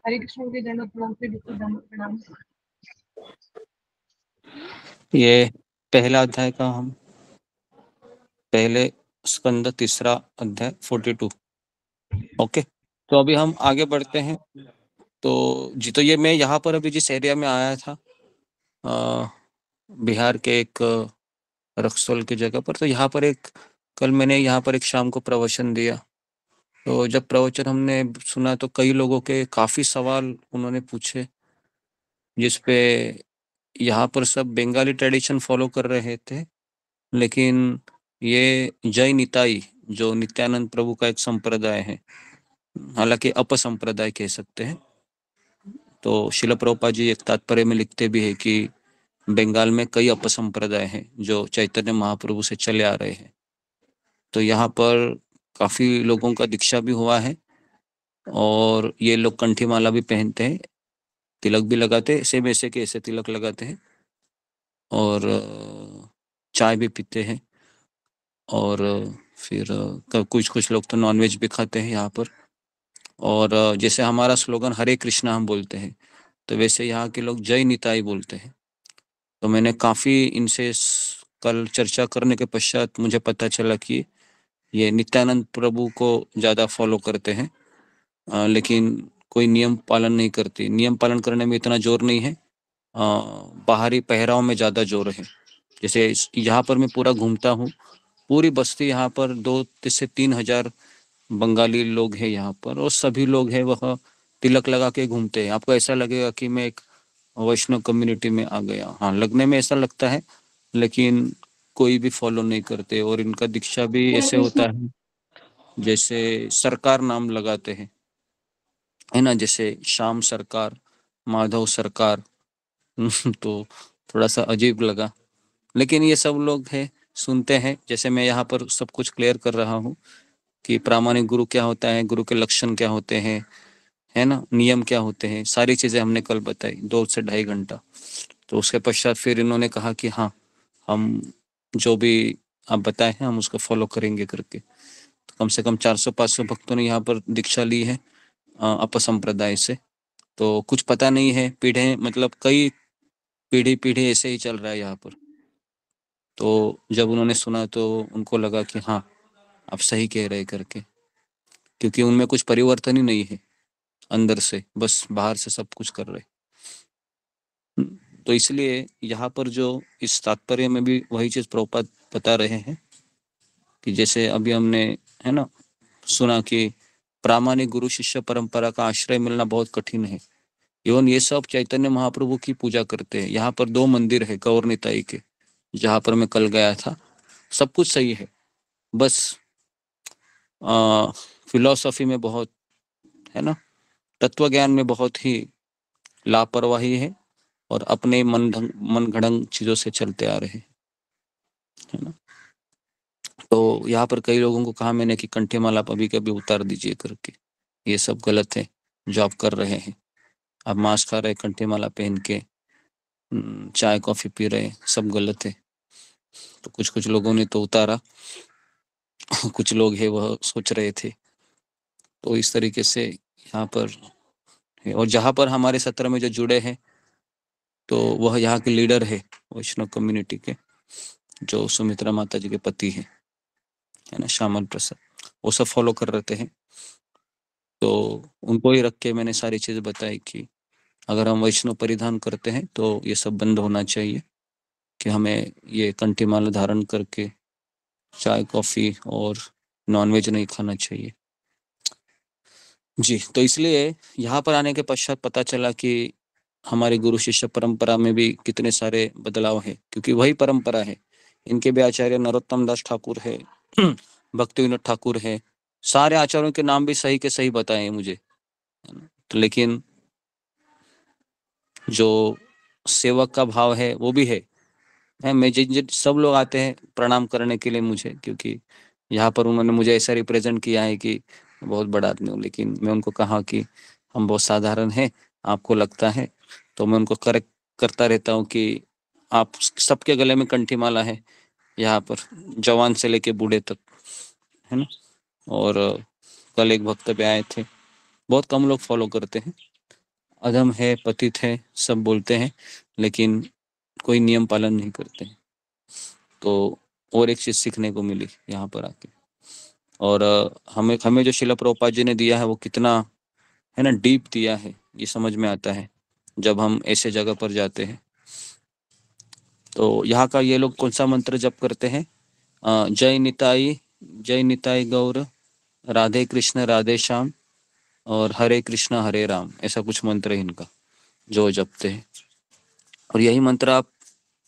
हरे कृष्ण के धन्यवाद प्रणाम। ये पहला अध्याय का हम पहले स्कंद तीसरा अध्याय 42। ओके, तो अभी हम आगे बढ़ते हैं। तो ये मैं यहाँ पर अभी जिस एरिया में आया था बिहार के एक रक्सौल की जगह पर, तो यहाँ पर कल मैंने यहाँ पर एक शाम को प्रवचन दिया। तो जब प्रवचन हमने सुना तो कई लोगों के काफी सवाल उन्होंने पूछे, जिसपे यहाँ पर सब बंगाली ट्रेडिशन फॉलो कर रहे थे, लेकिन ये जय निताई जो नित्यानंद प्रभु का एक संप्रदाय है, हालांकि अपसंप्रदाय कह सकते हैं। तो शिला प्रभुपाद जी एक तात्पर्य में लिखते भी है कि बंगाल में कई अपसंप्रदाय हैं जो चैतन्य महाप्रभु से चले आ रहे हैं। तो यहाँ पर काफी लोगों का दीक्षा भी हुआ है और ये लोग कंठी माला भी पहनते हैं, तिलक भी लगाते हैं, सेम ऐसे के ऐसे तिलक लगाते हैं और चाय भी पीते हैं और फिर कुछ लोग तो नॉनवेज भी खाते हैं यहाँ पर। और जैसे हमारा स्लोगन हरे कृष्णा हम बोलते हैं, तो वैसे यहाँ के लोग जय निताई बोलते हैं। तो मैंने काफ़ी इनसे कल चर्चा करने के पश्चात मुझे पता चला कि ये नित्यानंद प्रभु को ज़्यादा फॉलो करते हैं, लेकिन कोई नियम पालन नहीं करते। नियम पालन करने में इतना जोर नहीं है, बाहरी पहराव में ज़्यादा जोर है। जैसे यहाँ पर मैं पूरा घूमता हूँ, पूरी बस्ती यहाँ पर 2 से 3 हजार बंगाली लोग हैं यहाँ पर, और सभी लोग हैं वह तिलक लगा के घूमते हैं। आपको ऐसा लगेगा कि मैं एक वैष्णव कम्युनिटी में आ गया। हाँ, लगने में ऐसा लगता है, लेकिन कोई भी फॉलो नहीं करते। और इनका दीक्षा भी ऐसे होता है जैसे सरकार नाम लगाते हैं, है ना, जैसे श्याम सरकार, माधव सरकार। तो थोड़ा सा अजीब लगा, लेकिन ये सब लोग हैं, सुनते हैं। जैसे मैं यहाँ पर सब कुछ क्लियर कर रहा हूँ कि प्रामाणिक गुरु क्या होता है, गुरु के लक्षण क्या होते हैं, है ना, नियम क्या होते हैं, सारी चीजें हमने कल बताई 2 से 2.5 घंटा। तो उसके पश्चात फिर इन्होंने कहा कि हाँ, हम जो भी आप बताए हैं हम उसको फॉलो करेंगे करके। तो कम से कम 400-500 भक्तों ने यहाँ पर दीक्षा ली है अपसंप्रदाय से। तो कुछ पता नहीं है, पीढ़े मतलब कई पीढ़ी ऐसे ही चल रहा है यहाँ पर। तो जब उन्होंने सुना तो उनको लगा कि हाँ, आप सही कह रहे करके, क्योंकि उनमें कुछ परिवर्तन ही नहीं है अंदर से, बस बाहर से सब कुछ कर रहे। तो इसलिए यहाँ पर जो इस तात्पर्य में भी वही चीज प्रभुपाद बता रहे हैं कि जैसे अभी हमने, है ना, सुना कि प्रामाणिक गुरु शिष्य परंपरा का आश्रय मिलना बहुत कठिन है। एवं ये सब चैतन्य महाप्रभु की पूजा करते हैं। यहाँ पर 2 मंदिर है गौर निताई के, जहाँ पर मैं कल गया था। सब कुछ सही है, बस फिलॉसफी में बहुत, है ना, तत्व ज्ञान में बहुत ही लापरवाही है और अपने मन घड़ंग चीजों से चलते आ रहे हैं, है ना। तो यहाँ पर कई लोगों को कहा मैंने कि कंठी माला आप अभी कभी उतार दीजिए करके, ये सब गलत है जो आप कर रहे हैं। आप मांस खा रहे, कंठी माला पहन के चाय कॉफी पी रहे, सब गलत है। तो कुछ लोगों ने तो उतारा, कुछ लोग है वह सोच रहे थे। तो इस तरीके से यहाँ पर है। और जहाँ पर हमारे सत्र में जो जुड़े हैं, तो वह यहाँ के लीडर है वैष्णव कम्युनिटी के, जो सुमित्रा माता जी के पति हैं। है ना, श्यामल प्रसाद, वो सब फॉलो कर रहे हैं। तो उनको ही रख के मैंने सारी चीज़ें बताई कि अगर हम वैष्णव परिधान करते हैं तो ये सब बंद होना चाहिए, कि हमें ये कंठीमाला धारण करके चाय कॉफ़ी और नॉनवेज नहीं खाना चाहिए जी। तो इसलिए यहाँ पर आने के पश्चात पता चला कि हमारी गुरु शिष्य परंपरा में भी कितने सारे बदलाव है, क्योंकि वही परंपरा है। इनके भी आचार्य नरोत्तम दास ठाकुर है, भक्ति विनोद ठाकुर है, सारे आचार्यों के नाम भी सही के सही बताए हैं मुझे। तो लेकिन जो सेवक का भाव है वो भी है मैं जिन सब लोग आते हैं प्रणाम करने के लिए मुझे, क्योंकि यहाँ पर उन्होंने मुझे ऐसा रिप्रेजेंट किया है कि बहुत बड़ा आदमी हूँ, लेकिन मैं उनको कहा कि हम बहुत साधारण हैं, आपको लगता है, तो मैं उनको करेक्ट करता रहता हूँ कि आप सबके गले में कंठी माला है यहाँ पर, जवान से लेके बूढ़े तक, है ना। और कल एक भक्त पे आए थे, बहुत कम लोग फॉलो करते हैं, अधम है, पतित है, सब बोलते हैं, लेकिन कोई नियम पालन नहीं करते हैं। तो और एक चीज सीखने को मिली यहाँ पर आके, और हमें जो शिला प्रभुपाद जी ने दिया है वो कितना, है ना, डीप दिया है, ये समझ में आता है जब हम ऐसे जगह पर जाते हैं। तो यहाँ का ये लोग कौन सा मंत्र जप करते हैं? जय निताई गौर, राधे कृष्ण राधे श्याम, और हरे कृष्ण हरे राम, ऐसा कुछ मंत्र है इनका जो जपते हैं। और यही मंत्र आप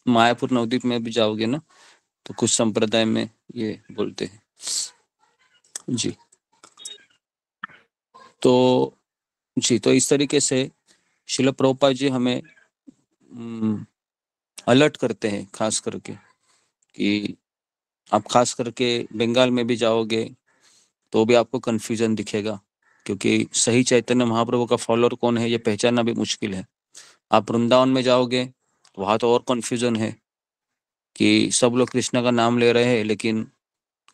मायापुर नवद्वीप में भी जाओगे ना, तो कुछ संप्रदाय में ये बोलते हैं जी। तो इस तरीके से शिला प्रभुपाद जी हमें अलर्ट करते हैं, खास करके कि आप खास करके बंगाल में भी जाओगे तो भी आपको कंफ्यूजन दिखेगा, क्योंकि सही चैतन्य महाप्रभु का फॉलोअर कौन है ये पहचानना भी मुश्किल है। आप वृंदावन में जाओगे वहां तो और कंफ्यूजन है कि सब लोग कृष्ण का नाम ले रहे हैं, लेकिन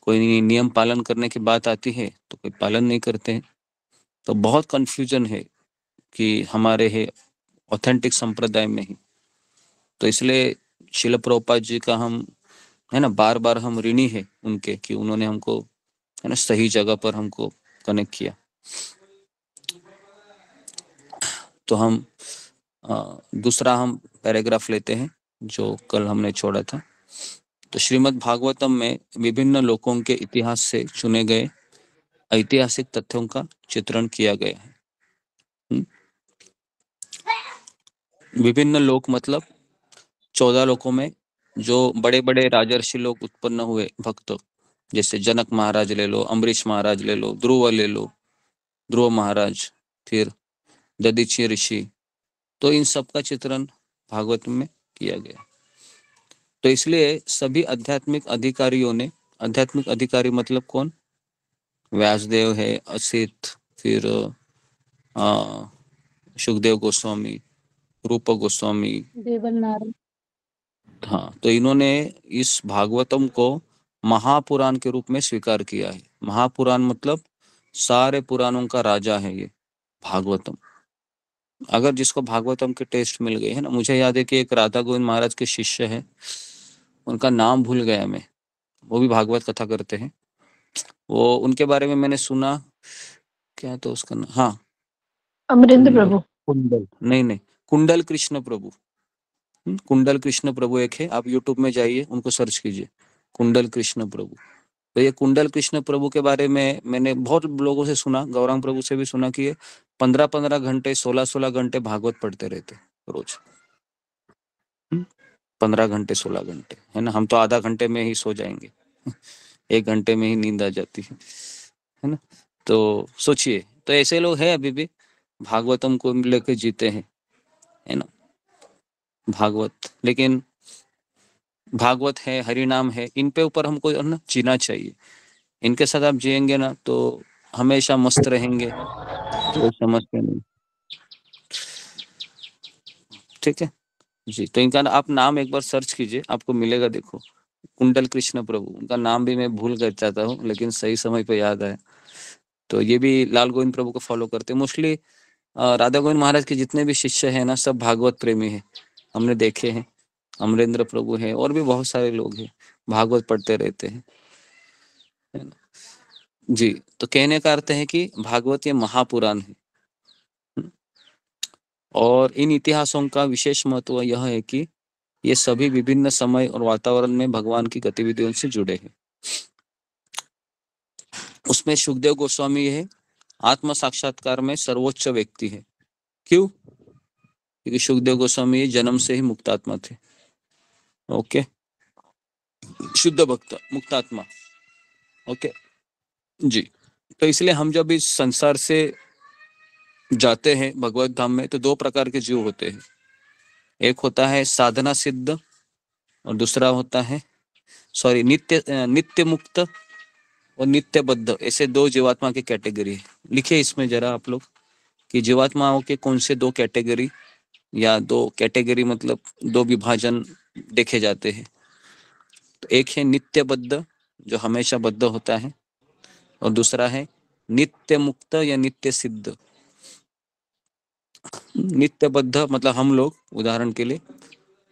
कोई नियम पालन करने की बात आती है तो कोई पालन नहीं करते हैं। तो बहुत कंफ्यूजन है कि हमारे है ऑथेंटिक संप्रदाय में ही। तो इसलिए शिला प्रभुपाद जी का हम, है ना, बार बार हम ऋणी है उनके कि उन्होंने हमको, है ना, सही जगह पर हमको कनेक्ट किया। तो हम दूसरा हम पैराग्राफ लेते हैं जो कल हमने छोड़ा था। तो श्रीमद् भागवतम में विभिन्न लोकों के इतिहास से चुने गए ऐतिहासिक तथ्यों का चित्रण किया गया है। विभिन्न लोक मतलब 14 लोकों में जो बड़े बड़े राजर्षि लोग उत्पन्न हुए भक्त, जैसे जनक महाराज ले लो, अम्बरीश महाराज ले लो, ध्रुव ले लो, ध्रुव महाराज, फिर दधीची ऋषि, तो इन सब का चित्रण भागवत में किया गया। तो इसलिए सभी आध्यात्मिक अधिकारियों ने, आध्यात्मिक अधिकारी मतलब कौन? व्यासदेव है, असित, फिर सुखदेव गोस्वामी, रूप गोस्वामी, देवनारायण, हाँ, तो इन्होंने इस भागवतम को महापुराण के रूप में स्वीकार किया है। महापुराण मतलब सारे पुराणों का राजा है ये भागवतम। अगर जिसको भागवतम के टेस्ट मिल गए, है ना, मुझे याद है कि एक राधा गोविंद महाराज के शिष्य है, उनका नाम भूल गया मैं, वो भी भागवत कथा करते हैं। वो उनके बारे में मैंने सुना, क्या तो उसका नाम, हाँ, अमरेंद्र प्रभु, कुंडल, नहीं, कुंडल कृष्ण प्रभु, कुंडल कृष्ण प्रभु एक है, आप यूट्यूब में जाइए, उनको सर्च कीजिए, कुंडल कृष्ण प्रभु। तो ये कुंडल कृष्ण प्रभु के बारे में मैंने बहुत लोगों से सुना, गौरांग प्रभु से भी सुना कि ये 15-15 घंटे, 16-16 घंटे भागवत पढ़ते रहते रोज। 15 घंटे, 16 घंटे, है ना। हम तो आधा घंटे में ही सो जाएंगे, 1 घंटे में ही नींद आ जाती है ना। तो सोचिए, तो ऐसे लोग हैं अभी भी भागवतम को लेकर जीते हैं, है ना, भागवत। लेकिन भागवत है, हरि नाम है, इन पे ऊपर हमको ना जीना चाहिए। इनके साथ आप जिएंगे ना तो हमेशा मस्त रहेंगे, कोई समस्या नहीं, ठीक है जी। तो इनका आप नाम एक बार सर्च कीजिए, आपको मिलेगा, देखो, कुंडल कृष्ण प्रभु। उनका नाम भी मैं भूल कर जाता हूँ, लेकिन सही समय पे याद आया। तो ये भी लाल गोविंद प्रभु को फॉलो करते हैं मोस्टली। राधा गोविंद महाराज के जितने भी शिष्य हैं ना, सब भागवत प्रेमी है, हमने देखे हैं। अमरेंद्र प्रभु है और भी बहुत सारे लोग हैं, भागवत पढ़ते रहते हैं। है ना। जी, तो कहने का अर्थ है कि भागवत ये महापुराण है। और इन इतिहासों का विशेष महत्व यह है कि ये सभी विभिन्न समय और वातावरण में भगवान की गतिविधियों से जुड़े हैं। उसमें सुखदेव गोस्वामी है आत्म साक्षात्कार में सर्वोच्च व्यक्ति है। क्यों? क्योंकि सुखदेव गोस्वामी जन्म से ही मुक्तात्मा थे। ओके, शुद्ध भक्त मुक्तात्मा। ओके जी, तो इसलिए हम जब इस संसार से जाते हैं भगवत धाम में तो दो प्रकार के जीव होते हैं। एक होता है साधना सिद्ध और दूसरा होता है नित्य मुक्त और नित्यबद्ध। ऐसे दो जीवात्मा की कैटेगरी है। लिखिए इसमें जरा आप लोग कि जीवात्माओं के कौन से दो कैटेगरी या दो कैटेगरी मतलब दो विभाजन देखे जाते हैं। तो एक है नित्यबद्ध जो हमेशा बद्ध होता है और दूसरा है नित्य मुक्त या नित्य सिद्ध। नित्यबद्ध मतलब हम लोग उदाहरण के लिए,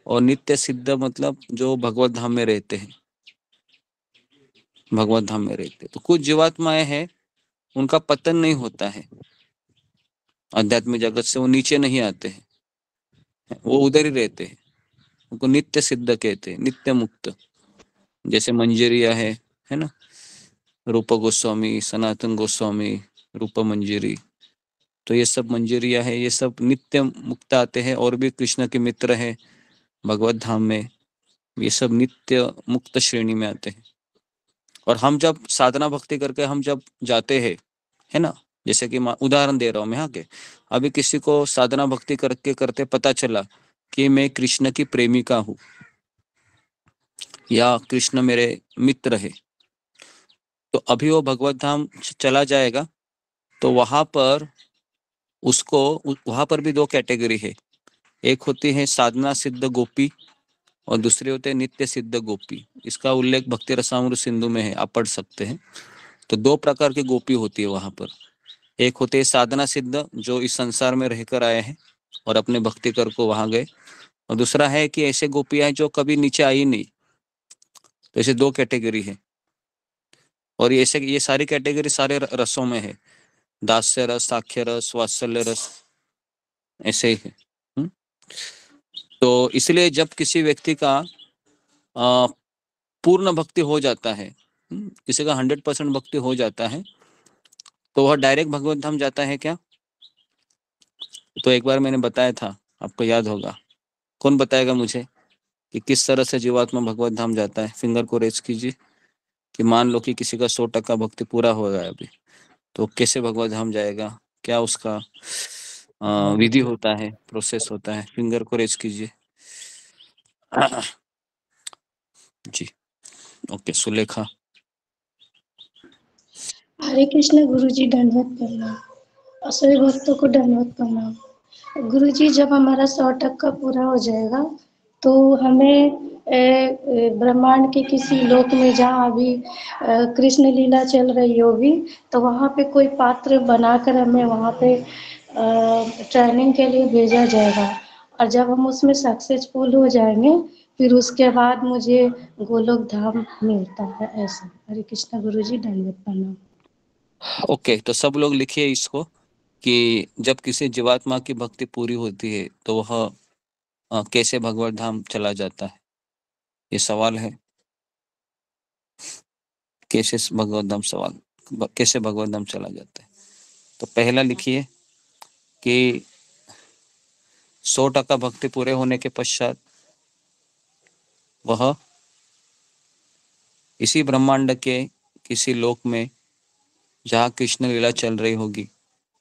और नित्य सिद्ध मतलब जो भगवत धाम में रहते हैं। भगवत धाम में रहते तो कुछ जीवात्माएं हैं उनका पतन नहीं होता है आध्यात्मिक जगत से, वो नीचे नहीं आते हैं, वो उधर ही रहते हैं। उनको नित्य सिद्ध कहते हैं, नित्य मुक्त। जैसे मंजरिया है ना, रूप गोस्वामी, सनातन गोस्वामी, रूप मंजरी, तो ये सब मंजरिया है, ये सब नित्य मुक्त आते हैं। और भी कृष्ण के मित्र है भगवत धाम में, ये सब नित्य मुक्त श्रेणी में आते हैं। और हम जब साधना भक्ति करके हम जब जाते हैं, है ना, जैसे कि उदाहरण दे रहा हूं मैं यहाँ के, अभी किसी को साधना भक्ति करके करते पता चला कि मैं कृष्ण की प्रेमिका हूँ या कृष्ण मेरे मित्र है, तो अभी वो भगवत धाम चला जाएगा। तो वहां पर भी दो कैटेगरी है। एक होती है साधना सिद्ध गोपी और दूसरे होते हैं नित्य सिद्ध गोपी। इसका उल्लेख भक्ति रसामृत सिंधु में है, आप पढ़ सकते हैं। तो दो प्रकार की गोपी होती है वहां पर। एक होते हैं साधना सिद्ध जो इस संसार में रहकर आए हैं और अपने भक्ति कर को वहां गए, और दूसरा है कि ऐसे गोपियां जो कभी नीचे आई नहीं। तो ऐसे दो कैटेगरी है। और ये सारी कैटेगरी सारे रसों में है, दास्य रस, साख्य रस, वात्सल्य रस, ऐसे ही है। तो इसलिए जब किसी व्यक्ति का पूर्ण भक्ति हो जाता है, किसी का 100% भक्ति हो जाता है, तो वह डायरेक्ट भगवत धाम जाता है क्या? तो एक बार मैंने बताया था, आपको याद होगा। कौन बताएगा मुझे कि किस तरह से जीवात्मा भगवत धाम जाता है? फिंगर को रेज कीजिए कि मान लो कि किसी का 100% भक्ति पूरा हो गया अभी, तो कैसे भगवत धाम जाएगा? क्या उसका विधि होता है, प्रोसेस होता है? फिंगर को रेज कीजिए। जी ओके, सुलेखा। हरे कृष्ण गुरुजी, दंडवत प्रणाम। और सभी भक्तों को दंडवत प्रणाम। गुरुजी, जब हमारा 100% पूरा हो जाएगा तो हमें ब्रह्मांड के किसी लोक में जहाँ अभी कृष्ण लीला चल रही होगी, तो वहाँ पे कोई पात्र बनाकर हमें वहाँ पे ट्रेनिंग के लिए भेजा जाएगा। और जब हम उसमें सक्सेसफुल हो जाएंगे, फिर उसके बाद मुझे गोलोक धाम मिलता है। ऐसा। हरे कृष्ण गुरुजी, दंडवत प्रणाम। ओके, तो सब लोग लिखिए इसको कि जब किसी जीवात्मा की भक्ति पूरी होती है तो वह कैसे भगवत धाम चला जाता है। ये सवाल है, कैसे भगवत धाम कैसे भगवत धाम चला जाता है। तो पहला लिखिए कि 100% भक्ति पूरे होने के पश्चात वह इसी ब्रह्मांड के किसी लोक में जहाँ कृष्ण लीला चल रही होगी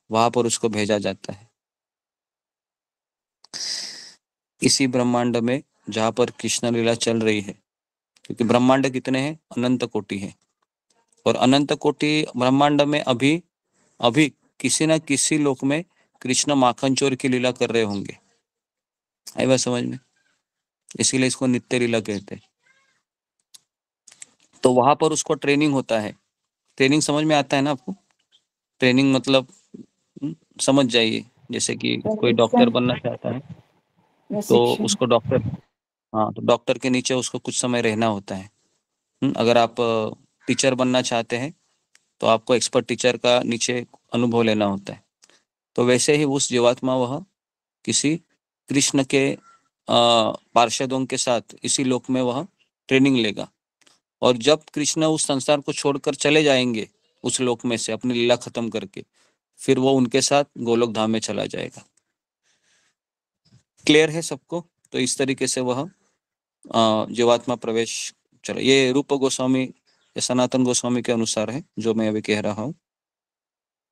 वहां पर उसको भेजा जाता है। इसी ब्रह्मांड में जहाँ पर कृष्ण लीला चल रही है, क्योंकि ब्रह्मांड कितने हैं? अनंत कोटि है। और अनंत कोटि ब्रह्मांड में अभी किसी न किसी लोक में कृष्ण माखन चोर की लीला कर रहे होंगे। आई बात समझ में? इसीलिए इसको नित्य लीला कहते हैं। तो वहां पर उसको ट्रेनिंग होता है। ट्रेनिंग समझ में आता है ना आपको? ट्रेनिंग मतलब समझ जाइए, जैसे कि कोई डॉक्टर बनना चाहता है तो उसको डॉक्टर, हाँ, तो डॉक्टर के नीचे उसको कुछ समय रहना होता है। अगर आप टीचर बनना चाहते हैं तो आपको एक्सपर्ट टीचर का नीचे अनुभव लेना होता है। तो वैसे ही उस जीवात्मा वह किसी कृष्ण के पार्षदों के साथ इसी लोक में वह ट्रेनिंग लेगा, और जब कृष्ण उस संसार को छोड़कर चले जाएंगे उस लोक में से अपनी लीला खत्म करके, फिर वो उनके साथ गोलोक धाम में चला जाएगा। क्लियर है सबको? तो इस तरीके से वह जीवात्मा प्रवेश चला। ये रूप गोस्वामी या सनातन गोस्वामी के अनुसार है जो मैं अभी कह रहा हूँ,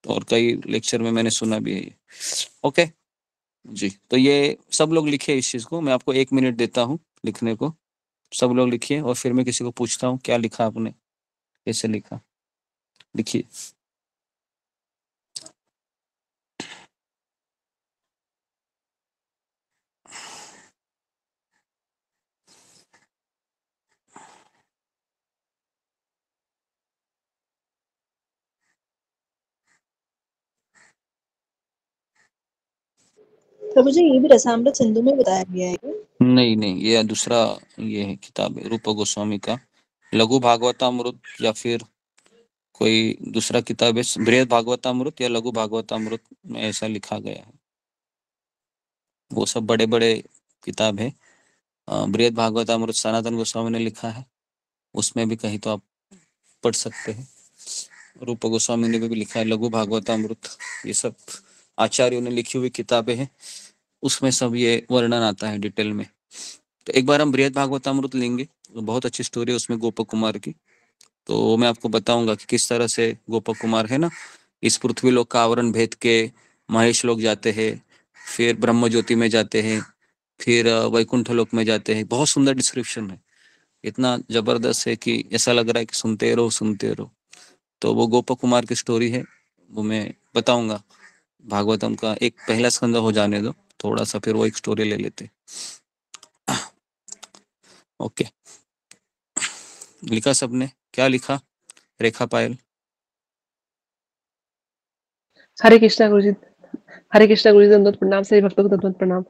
और कई लेक्चर में मैंने सुना भी है ये। ओके जी, तो ये सब लोग लिखे इस चीज को। मैं आपको 1 मिनट देता हूँ लिखने को, सब लोग लिखिए, और फिर मैं किसी को पूछता हूँ क्या लिखा आपने, कैसे लिखा, लिखिए। प्रभु जी ये भी रसामृत सिंधु में बताया गया है क्या? नहीं नहीं, ये दूसरा ये है किताब है रूप गोस्वामी का, लघु भागवतामृत या फिर कोई दूसरा किताब है, बृहद भागवतामृत या लघु भागवतामृत में ऐसा लिखा गया है। वो सब बड़े बड़े किताब है। बृहद भागवतामृत सनातन गोस्वामी ने लिखा है, उसमें भी कहीं तो आप पढ़ सकते हैं। रूप गोस्वामी ने भी लिखा है लघु भागवतामृत, ये सब आचार्यों ने लिखी हुई किताबें हैं, उसमें सब ये वर्णन आता है डिटेल में। तो एक बार हम बृहद भागवतामृत लेंगे, बहुत अच्छी स्टोरी है उसमें गोपक कुमार की, तो मैं आपको बताऊंगा कि किस तरह से गोपक कुमार है ना इस पृथ्वी लोक का आवरण भेद के महेश लोक जाते हैं, फिर ब्रह्म ज्योति में जाते हैं, फिर वैकुंठ लोक में जाते हैं। बहुत सुंदर डिस्क्रिप्शन है, इतना जबरदस्त है कि ऐसा लग रहा है कि सुनते रहो सुनते रहो। तो वो गोपक कुमार की स्टोरी है, वो मैं बताऊंगा। भागवतम का एक पहला स्कंद हो जाने दो थोड़ा सा, फिर वो एक स्टोरी ले लेते। ओके, लिखा सबने? क्या लिखा रेखा पायल? हरे कृष्णा गुरु जी, हरे कृष्णा गुरु जी, दंडवत प्रणाम। सभी भक्तों को दंडवत प्रणाम।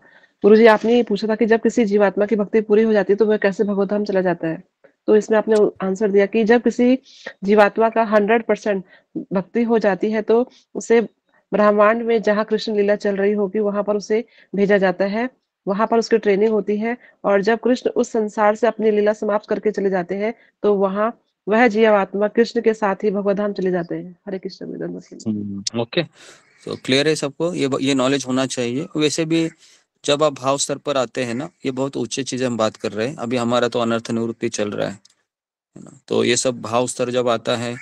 गुरु जी, आपने ये पूछा था कि जब किसी जीवात्मा की भक्ति पूरी हो जाती है तो वह कैसे भगवत धाम चला जाता है। तो इसमें आपने आंसर दिया कि जब किसी जीवात्मा का 100% भक्ति हो जाती है तो उसे ब्रह्मांड में जहाँ कृष्ण लीला चल रही होगी वहां पर उसे भेजा जाता है, वहां पर उसकी ट्रेनिंग होती है, और जब कृष्ण उस संसार से अपनी लीला समाप्त करके चले जाते हैं तो वहां वह जीवात्मा कृष्ण के साथ ही भगवत धाम चले जाते हैं। हरे कृष्ण गुरु दंडवत। ओके, तो क्लियर है सबको? ये नॉलेज होना चाहिए। वैसे भी जब आप भाव स्तर पर आते हैं ना, ये बहुत ऊंचे चीजें हम बात कर रहे हैं, अभी हमारा तो अनर्थ निवृत्ति चल रहा है ना। तो ये सब भाव स्तर जब आता है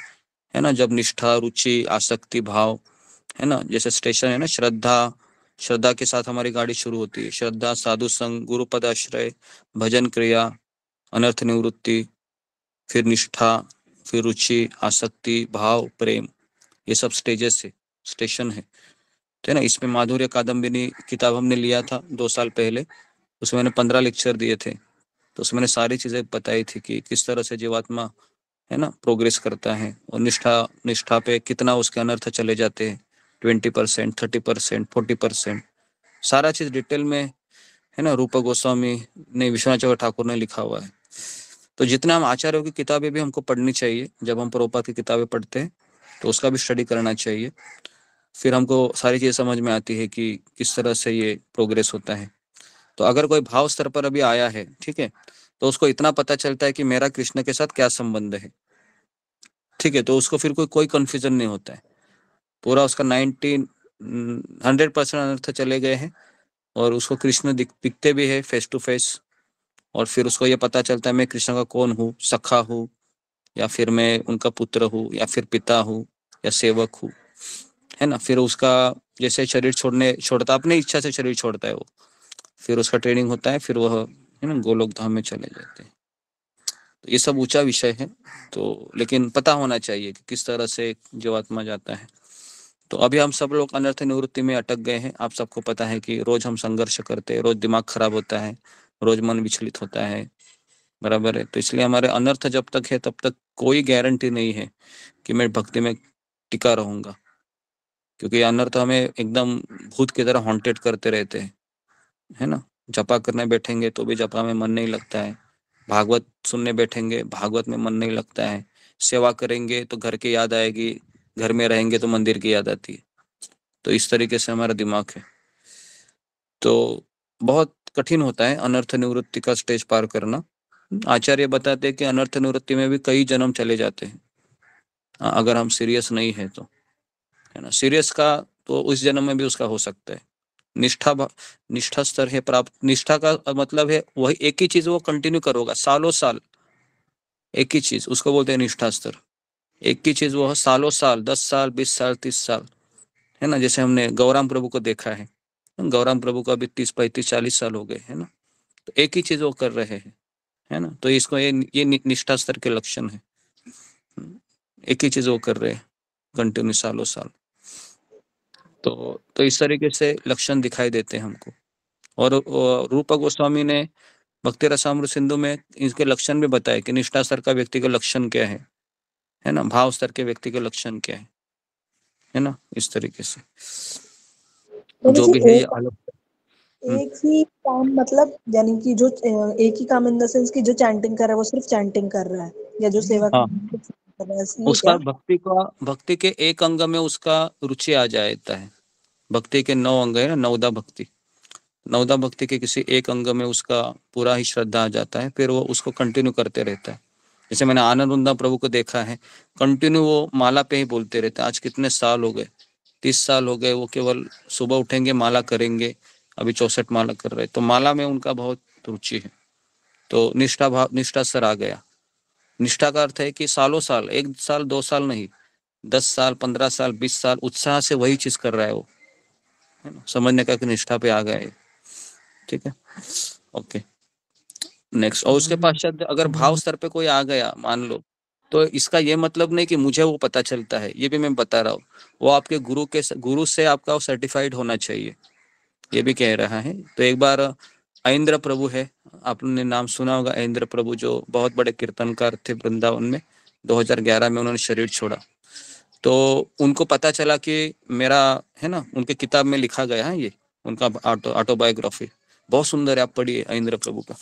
ना, जब निष्ठा, रुचि, आसक्ति भाव है ना, जैसे स्टेशन है ना, श्रद्धा के साथ हमारी गाड़ी शुरू होती है। श्रद्धा, साधु संग, गुरु पद आश्रय, भजन क्रिया, अनर्थ निवृत्ति, फिर निष्ठा, फिर रुचि, आसक्ति, भाव, प्रेम, ये सब स्टेजेस है, स्टेशन है, तो ना। इसमें माधुर्य कादम्बिनी किताब हमने लिया था 2 साल पहले, उसमें मैंने 15 लेक्चर दिए थे, तो उसमें मैंने सारी चीजें बताई थी कि किस तरह से जीवात्मा है ना प्रोग्रेस करता है, और निष्ठा पे कितना उसके अनर्थ चले जाते हैं, 20%, 30%, 40%, सारा चीज डिटेल में है ना रूप गोस्वामी ने, विश्वनाथ चक्रवर्ती ठाकुर ने लिखा हुआ है। तो जितना हम आचार्यों की किताबें भी हमको पढ़नी चाहिए, जब हम प्रभुपाद की किताबें पढ़ते हैं तो उसका भी स्टडी करना चाहिए, फिर हमको सारी चीजें समझ में आती है कि किस तरह से ये प्रोग्रेस होता है। तो अगर कोई भाव स्तर पर अभी आया है, ठीक है, तो उसको इतना पता चलता है कि मेरा कृष्ण के साथ क्या संबंध है, ठीक है, तो उसको फिर कोई कंफ्यूजन नहीं होता है। पूरा उसका 100% अनर्थ चले गए हैं, और उसको कृष्ण दिखते भी है फेस टू फेस, और फिर उसको ये पता चलता है मैं कृष्ण का कौन हूँ, सखा हूँ, या फिर मैं उनका पुत्र हूँ, या फिर पिता हूँ, या सेवक हूँ, है ना। फिर उसका जैसे शरीर छोड़ता, अपनी इच्छा से शरीर छोड़ता है वो, फिर उसका ट्रेनिंग होता है, फिर वह है ना गोलोक धाम में चले जाते हैं। तो ये सब ऊंचा विषय है, तो लेकिन पता होना चाहिए कि किस तरह से जीवात्मा जाता है। तो अभी हम सब लोग अनर्थ निवृत्ति में अटक गए हैं। आप सबको पता है कि रोज हम संघर्ष करते हैं, रोज दिमाग खराब होता है, रोज मन विचलित होता है, बराबर है। तो इसलिए हमारे अनर्थ जब तक है तब तक कोई गारंटी नहीं है कि मैं भक्ति में टिका रहूंगा, क्योंकि अनर्थ हमें एकदम भूत की तरह हॉन्टेड करते रहते हैं, है ना। जपा करने बैठेंगे तो भी जपा में मन नहीं लगता है, भागवत सुनने बैठेंगे, भागवत में मन नहीं लगता है, सेवा करेंगे तो घर की याद आएगी, घर में रहेंगे तो मंदिर की याद आती है। तो इस तरीके से हमारा दिमाग है। तो बहुत कठिन होता है अनर्थ निवृत्ति का स्टेज पार करना। आचार्य बताते हैं कि अनर्थ निवृत्ति में भी कई जन्म चले जाते हैं, अगर हम सीरियस नहीं है तो, है ना। सीरियस का तो उस जन्म में भी उसका हो सकता है। निष्ठा स्तर है प्राप्त। निष्ठा का मतलब है वही एक ही चीज वो कंटिन्यू करोगा सालों साल, एक ही चीज, उसको बोलते हैं निष्ठा स्तर। एक ही चीज वो सालों साल, 10 साल, 20 साल, 30 साल, है ना। जैसे हमने गौराम प्रभु को देखा है, गौराम प्रभु को अभी 30, 35, 40 साल हो गए, है ना। तो एक ही चीज वो कर रहे हैं, है ना। तो इसको ये निष्ठा स्तर के लक्षण है। एक ही चीज वो कर रहे हैं कंटिन्यू सालों साल। तो इस तरीके से लक्षण दिखाई देते हैं हमको। और रूपा गोस्वामी ने भक्ति रसामृत सिंधु में इसके लक्षण भी बताए कि निष्ठा स्तर का व्यक्ति का लक्षण क्या है ना, भाव स्तर के व्यक्ति के लक्षण क्या है ना। इस तरीके से जो भी है ये अलग। एक ही काम, मतलब यानी कि जो एक ही काम इन द सेंस कि जो चैंटिंग कर रहा है वो सिर्फ चैंटिंग कर रहा है, या जो सेवा कर रहा है उसका भक्ति के एक अंग में उसका रुचि आ जाता है। भक्ति के 9 अंग है ना, नवदा भक्ति, नवदा भक्ति के किसी एक अंग में उसका पूरा ही श्रद्धा आ जाता है, फिर वो उसको कंटिन्यू करते रहता है। जैसे मैंने आनंद प्रभु को देखा है, कंटिन्यू वो माला पे ही बोलते रहते हैं। आज कितने साल हो गए, 30 साल हो गए, वो केवल सुबह उठेंगे माला करेंगे। अभी 64 माला कर रहे, तो माला में उनका बहुत रुचि है। तो निष्ठा स्तर आ गया। निष्ठा का अर्थ है कि सालों साल, 1 साल 2 साल नहीं, 10 साल 15 साल 20 साल उत्साह से वही चीज कर रहा है वो, है ना। समझने का कि निष्ठा पे आ गए, ठीक है। Okay, next. और उसके पश्चात अगर भाव स्तर पे कोई आ गया मान लो, तो इसका ये मतलब नहीं कि मुझे वो पता चलता है, ये भी मैं बता रहा हूँ। वो आपके गुरु से आपका सर्टिफाइड होना चाहिए, ये भी कह रहा है। तो एक बार ऐन्द्र प्रभु है, आपने नाम सुना होगा, ऐन्द्र प्रभु जो बहुत बड़े कीर्तनकार थे वृंदावन में। 2011 में उन्होंने शरीर छोड़ा। तो उनको पता चला कि मेरा, है ना, उनके किताब में लिखा गया है, ये उनका ऑटोबायोग्राफी बहुत सुंदर है, आप पढ़िए ऐन्द्र प्रभु का।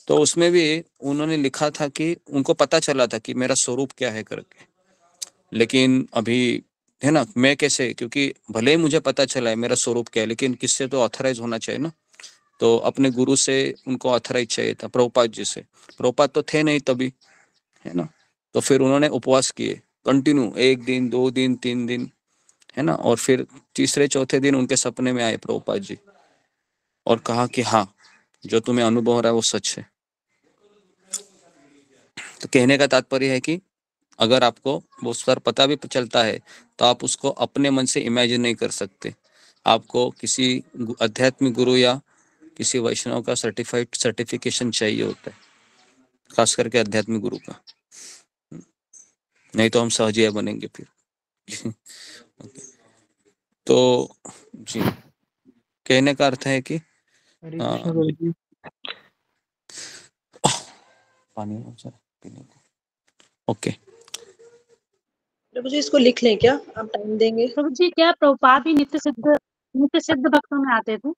तो उसमें भी उन्होंने लिखा था कि उनको पता चला था कि मेरा स्वरूप क्या है करके, लेकिन अभी, है ना, मैं कैसे, क्योंकि भले ही मुझे पता चला है मेरा स्वरूप क्या है, लेकिन किससे तो ऑथराइज होना चाहिए ना। तो अपने गुरु से उनको ऑथराइज चाहिए था, प्रभुपाद जी से। प्रभुपाद तो थे नहीं तभी, है ना। तो फिर उन्होंने उपवास किए कंटिन्यू, 1 दिन 2 दिन 3 दिन, है ना। और फिर तीसरे चौथे दिन उनके सपने में आए प्रभुपाद जी और कहा कि हाँ, जो तुम्हें अनुभव हो रहा है वो सच है। तो कहने का तात्पर्य है कि अगर आपको वो स्तर पता भी चलता है तो आप उसको अपने मन से इमेजिन नहीं कर सकते। आपको किसी आध्यात्मिक गुरु या किसी वैष्णव का सर्टिफिकेशन चाहिए होता है, खास करके आध्यात्मिक गुरु का, नहीं तो हम सहजिया बनेंगे फिर। तो जी, कहने का अर्थ है कि पानी पीने को। ओके प्रभु जी, इसको लिख लें क्या, आप टाइम देंगे? प्रभु जी, क्या प्रभुपाद भी नित्य सिद्ध भक्तों में आते थे?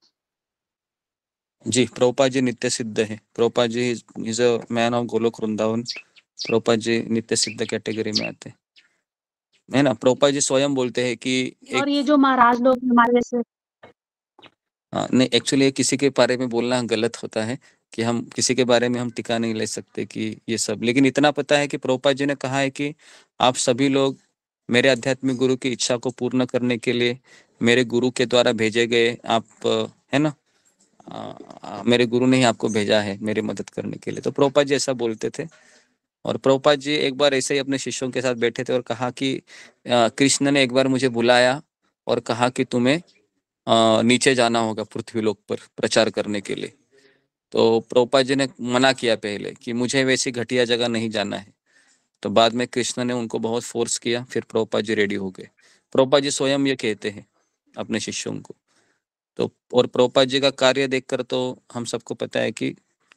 जी, प्रभुपाद जी नित्य सिद्ध है। Prabhupada ji is a man of Goloka Vrindavan. Prabhupada ji नित्य सिद्ध कैटेगरी में आते हैं, है ना। प्रभुपाद जी स्वयं बोलते हैं कि और ये जो महाराज लोग हमारे जैसे, नहीं, एक्चुअली किसी के बारे में बोलना गलत होता है कि हम किसी के बारे में हम टिका नहीं ले सकते कि ये सब। लेकिन इतना पता है कि प्रभुपाद जी ने कहा है कि आप सभी लोग मेरे आध्यात्मिक गुरु की इच्छा को पूर्ण करने के लिए मेरे गुरु के द्वारा भेजे गए आप, है ना। मेरे गुरु ने ही आपको भेजा है मेरी मदद करने के लिए। तो प्रभुपाद जी ऐसा बोलते थे। और प्रभुपाद जी एक बार ऐसे ही अपने शिष्यों के साथ बैठे थे और कहा कि कृष्ण ने एक बार मुझे बुलाया और कहा कि तुम्हें नीचे जाना होगा पृथ्वीलोक पर प्रचार करने के लिए। तो प्रभुपाद जी ने मना किया पहले कि मुझे वैसी घटिया जगह नहीं जाना है। तो बाद में कृष्ण ने उनको बहुत फोर्स किया, फिर प्रभुपाद जी रेडी हो गए। प्रभुपाद जी स्वयं ये कहते हैं अपने शिष्यों को। तो और प्रभुपाद जी का कार्य देखकर तो हम सबको पता है कि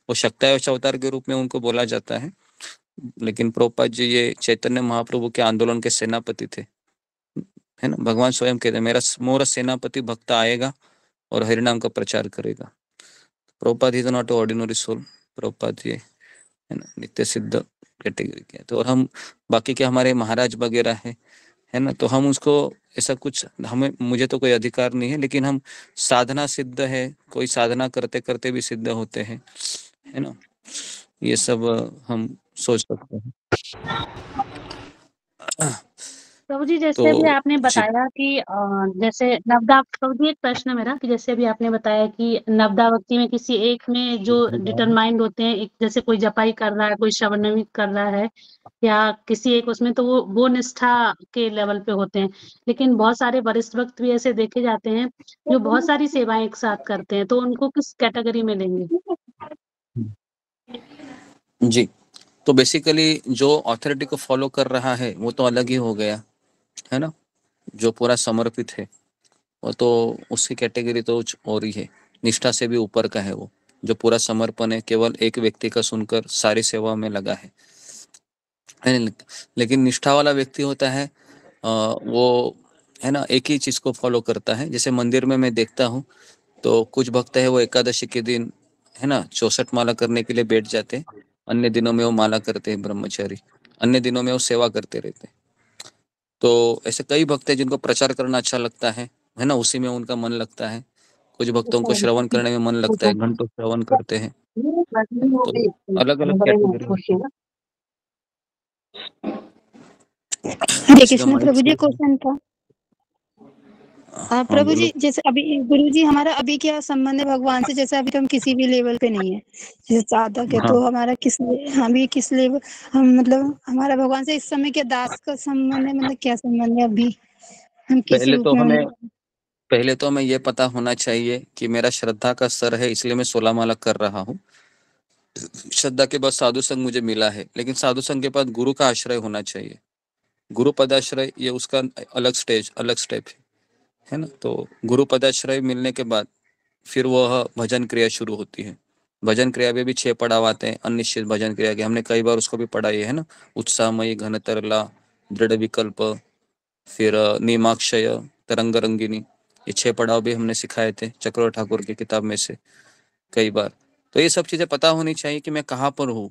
वो शक्तायुष अवतार के रूप में उनको बोला जाता है। लेकिन प्रभुपाद जी ये चैतन्य महाप्रभु के आंदोलन के सेनापति थे, है ना। भगवान स्वयं कहते हैं मेरा मोर सेनापति भक्त आएगा और हरिनाम का प्रचार करेगा। Prabhupada is not ordinary soul. Prabhupada ji, है ना, नित्य सिद्ध कैटेगरी के। तो और हम बाकी के हमारे महाराज वगैरह है ना, तो हम उसको ऐसा कुछ हमें मुझे तो कोई अधिकार नहीं है, लेकिन हम साधना सिद्ध है, कोई साधना करते करते भी सिद्ध होते हैं, है ना, ये सब हम सोच सकते हैं। प्रभु जी, जैसे तो अभी आपने जी बताया कि जैसे नवदा, प्रभु जी एक प्रश्न है मेरा कि जैसे अभी आपने बताया कि नवदा भक्ति में किसी एक में जो डिटरमाइंड होते हैं, एक जैसे कोई जपाई कर रहा है, कोई श्रवण कर रहा है, या किसी एक उसमें, तो वो निष्ठा के लेवल पे होते हैं। लेकिन बहुत सारे वरिष्ठ भक्त भी ऐसे देखे जाते हैं जो बहुत सारी सेवाएं एक साथ करते हैं, तो उनको किस कैटेगरी में लेंगे? जी, तो बेसिकली जो ऑथोरिटी को फॉलो कर रहा है वो तो अलग ही हो गया, है ना, जो पूरा समर्पित है वो तो उसकी कैटेगरी तो कुछ और ही है, निष्ठा से भी ऊपर का है वो, जो पूरा समर्पण है, केवल एक व्यक्ति का सुनकर सारी सेवा में लगा है। लेकिन निष्ठा वाला व्यक्ति होता है वो, है ना, एक ही चीज को फॉलो करता है। जैसे मंदिर में मैं देखता हूँ तो कुछ भक्त है वो एकादशी के दिन, है ना, 64 माला करने के लिए बैठ जाते हैं, अन्य दिनों में वो माला करते हैं ब्रह्मचारी, अन्य दिनों में वो सेवा करते रहते हैं। तो ऐसे कई भक्त हैं जिनको प्रचार करना अच्छा लगता है ना, उसी में उनका मन लगता है। कुछ भक्तों को श्रवण करने में मन लगता है, घंटों श्रवण करते हैं। तो अलग अलग कैटेगरी। हरे कृष्ण प्रभु जी, क्वेश्चन था हाँ प्रभु जी, बोलो। जैसे अभी गुरु जी हमारा अभी क्या संबंध है भगवान से? जैसे अभी तो हम किसी भी लेवल पे नहीं है, जैसे साधक है, हाँ तो हमारा हम भी किस लेवल, हम मतलब हमारा भगवान से इस समय क्या दास का संबंध है, मतलब क्या संबंध है अभी, हम किस पहले रूप तो में हमें उनको? पहले तो हमें ये पता होना चाहिए कि मेरा श्रद्धा का स्तर है, इसलिए मैं 16 माला कर रहा हूँ। श्रद्धा के बाद साधु संग मुझे मिला है, लेकिन साधु संग के बाद गुरु का आश्रय होना चाहिए। गुरु पदाश्रय ये उसका अलग स्टेज, अलग स्टेप है ना। तो गुरु पदाश्रय मिलने के बाद फिर वह भजन क्रिया शुरू होती है। भजन क्रिया में भी 6 पड़ाव आते हैं, अनिश्चित भजन क्रिया के, हमने कई बार उसको भी पढ़ा है ना, उत्साहमयी, घन तरला, दृढ़ विकल्प, फिर नियमाक्षय, तरंग रंगिनी, ये 6 पड़ाव भी हमने सिखाए थे चक्रवर्ती ठाकुर की किताब में से कई बार। तो ये सब चीजें पता होनी चाहिए कि मैं कहाँ पर हूँ,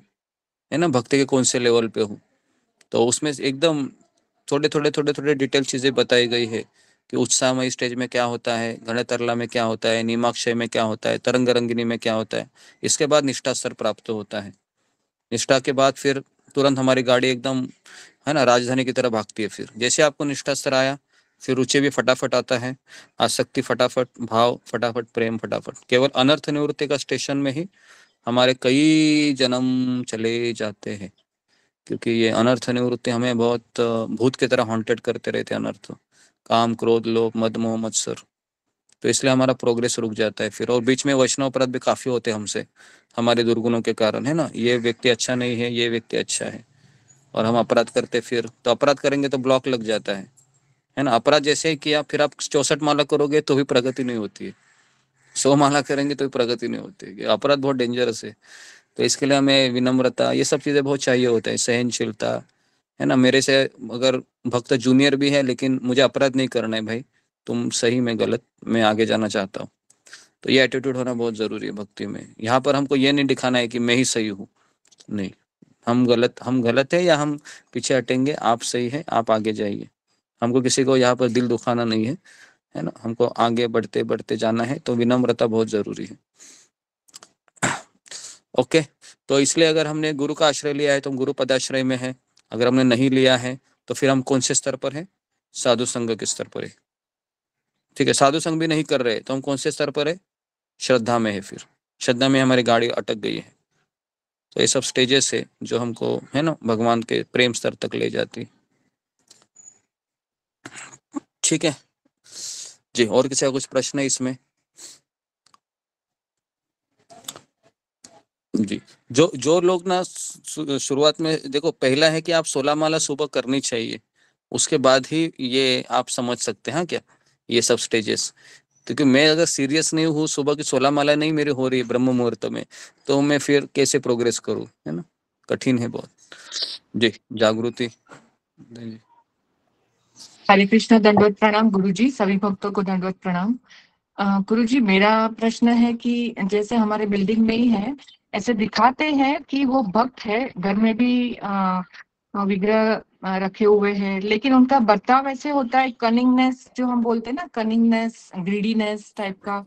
है ना, भक्ति के कौन से लेवल पे हूँ। तो उसमें एकदम थोड़े डिटेल चीजें बताई गई है कि उत्साहमय स्टेज में क्या होता है, घन तरला में क्या होता है, नियमाक्षय में क्या होता है, तरंग रंगिनी में क्या होता है। इसके बाद निष्ठा स्तर प्राप्त होता है। निष्ठा के बाद फिर तुरंत हमारी गाड़ी एकदम, है ना, राजधानी की तरह भागती है। फिर जैसे आपको निष्ठा स्तर आया, फिर रुचि भी फटाफट आता है, आसक्ति फटाफट, भाव फटाफट, प्रेम फटाफट। केवल अनर्थ निवृत्ति का स्टेशन में ही हमारे कई जन्म चले जाते हैं, क्योंकि ये अनर्थ निवृत्ति हमें बहुत भूत की तरह हॉन्टेड करते रहते हैं। अनर्थ, काम, क्रोध, लोभ, मद, मोह, मत्सर, तो इसलिए हमारा प्रोग्रेस रुक जाता है फिर। और बीच में वैष्णव अपराध भी काफी होते हैं हमसे, हमारे दुर्गुणों के कारण, है ना, ये व्यक्ति अच्छा नहीं है, ये व्यक्ति अच्छा है, और हम अपराध करते फिर। तो अपराध करेंगे तो ब्लॉक लग जाता है ना। अपराध जैसे ही किया, फिर आप 64 माला करोगे तो भी प्रगति नहीं होती है, 100 माला करेंगे तो भी प्रगति नहीं होती है। अपराध बहुत डेंजरस है। तो इसके लिए हमें विनम्रता, ये सब चीजें बहुत चाहिए होता है, सहनशीलता, है ना। मेरे से अगर भक्त जूनियर भी है, लेकिन मुझे अपराध नहीं करना है भाई, तुम सही, मैं गलत, मैं आगे जाना चाहता हूँ। तो ये एटीट्यूड होना बहुत जरूरी है भक्ति में। यहाँ पर हमको ये नहीं दिखाना है कि मैं ही सही हूँ, नहीं, हम गलत है या हम पीछे हटेंगे, आप सही है, आप आगे जाइए। हमको किसी को यहाँ पर दिल दुखाना नहीं है ना, हमको आगे बढ़ते बढ़ते जाना है। तो विनम्रता बहुत जरूरी है। ओके, तो इसलिए अगर हमने गुरु का आश्रय लिया है तो हम गुरु पदाश्रय में है। अगर हमने नहीं लिया है तो फिर हम कौन से स्तर पर है? साधु संघ के स्तर पर है। ठीक है, साधु संघ भी नहीं कर रहे तो हम कौन से स्तर पर है? श्रद्धा में है। फिर श्रद्धा में हमारी गाड़ी अटक गई है। तो ये सब स्टेजेस है जो हमको, है ना, भगवान के प्रेम स्तर तक ले जाती। ठीक है जी, और किसी का कुछ प्रश्न है इसमें? जी, जो लोग ना शुरुआत में देखो, पहला है कि आप 16 माला सुबह करनी चाहिए, उसके बाद ही ये आप समझ सकते हैं क्या ये सब स्टेजेस। क्योंकि मैं अगर सीरियस नहीं हूँ, सुबह की 16 माला नहीं मेरी हो रही है ब्रह्म मुहूर्त में, तो मैं फिर कैसे प्रोग्रेस करूँ, है ना, कठिन है बहुत। जी, जागृति हरे कृष्णा, दंडवत प्रणाम गुरुजी, सभी भक्तों को दंडवत प्रणाम। गुरुजी, मेरा प्रश्न है कि जैसे हमारे बिल्डिंग में ही है, ऐसे दिखाते हैं कि वो भक्त है, घर में भी विग्रह रखे हुए हैं, लेकिन उनका बर्ताव ऐसे होता है, कनिंगनेस जो हम बोलते हैं ना, कनिंगनेस, ग्रीडीनेस टाइप का।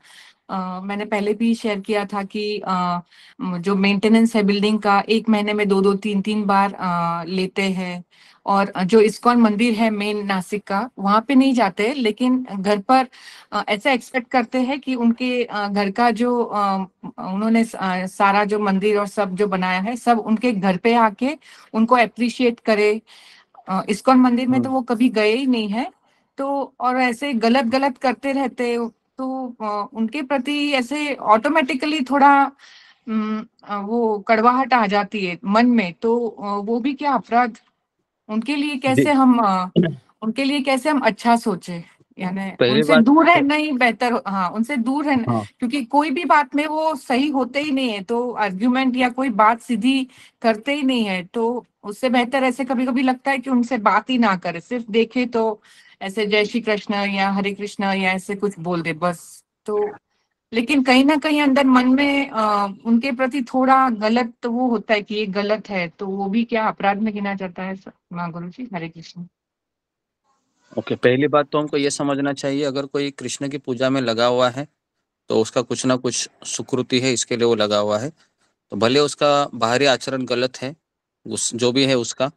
मैंने पहले भी शेयर किया था कि जो मेंटेनेंस है बिल्डिंग का, 1 महीने में 2-2, 3-3 बार लेते हैं। और जो इस्कॉन मंदिर है मेन नासिक का, वहां पे नहीं जाते, लेकिन घर पर ऐसा एक्सपेक्ट करते हैं कि उनके घर का जो उन्होंने सारा जो मंदिर और सब जो बनाया है, सब उनके घर पे आके उनको अप्रिशिएट करे। इस्कॉन मंदिर में तो वो कभी गए ही नहीं है, तो और ऐसे गलत गलत करते रहते, तो उनके प्रति ऐसे ऑटोमेटिकली थोड़ा वो कड़वाहट आ जाती है मन में। तो वो भी क्या अपराध? उनके लिए कैसे हम उनके लिए कैसे हम अच्छा सोचे? यानी पहली उनसे बात दूर रहना ही बेहतर। हाँ, उनसे दूर रहना, हाँ क्योंकि कोई भी बात में वो सही होते ही नहीं है, तो आर्ग्यूमेंट या कोई बात सीधी करते ही नहीं है, तो उससे बेहतर ऐसे कभी कभी लगता है कि उनसे बात ही ना करे, सिर्फ देखे तो ऐसे जय श्री कृष्ण या हरे कृष्ण या ऐसे कुछ बोल दे बस। तो लेकिन कहीं ना कहीं अंदर मन में उनके प्रति थोड़ा गलत तो वो होता है कि ये गलत है, तो वो भी क्या अपराध में गिना जाता है? हाँ गुरु जी, हरे कृष्ण। ओके, पहली बात तो हमको ये समझना चाहिए, अगर कोई कृष्ण की पूजा में लगा हुआ है तो उसका कुछ ना कुछ सुकृति है, इसके लिए वो लगा हुआ है। तो भले उसका बाहरी आचरण गलत है, उस जो भी है उसका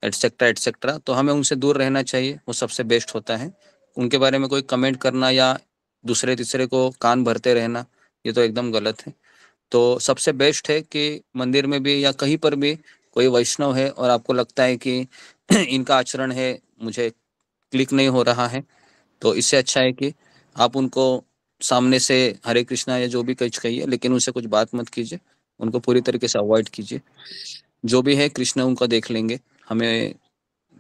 एटसेट्रा एटसेट्रा, तो हमें उनसे दूर रहना चाहिए, वो सबसे बेस्ट होता है। उनके बारे में कोई कमेंट करना या दूसरे तीसरे को कान भरते रहना, ये तो एकदम गलत है। तो सबसे बेस्ट है कि मंदिर में भी या कहीं पर भी कोई वैष्णव है और आपको लगता है कि इनका आचरण है मुझे क्लिक नहीं हो रहा है, तो इससे अच्छा है कि आप उनको सामने से हरे कृष्णा या जो भी कुछ कहिए, लेकिन उनसे कुछ बात मत कीजिए, उनको पूरी तरीके से अवॉइड कीजिए। जो भी है कृष्ण उनका देख लेंगे, हमें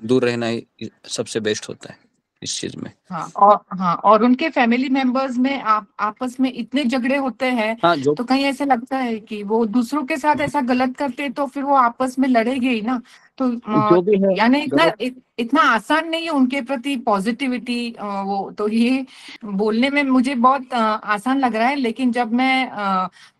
दूर रहना ही सबसे बेस्ट होता है इस चीज में। हाँ, और उनके फैमिली मेंबर्स में आपस में इतने झगड़े होते हैं, हाँ, जो तो कहीं ऐसे लगता है कि वो दूसरों के साथ ऐसा गलत करते, तो फिर वो आपस में लड़ेंगे ही ना। तो जो भी है यानी जरूर इतना आसान नहीं है उनके प्रति पॉजिटिविटी। वो तो ये बोलने में मुझे बहुत आसान लग रहा है, लेकिन जब मैं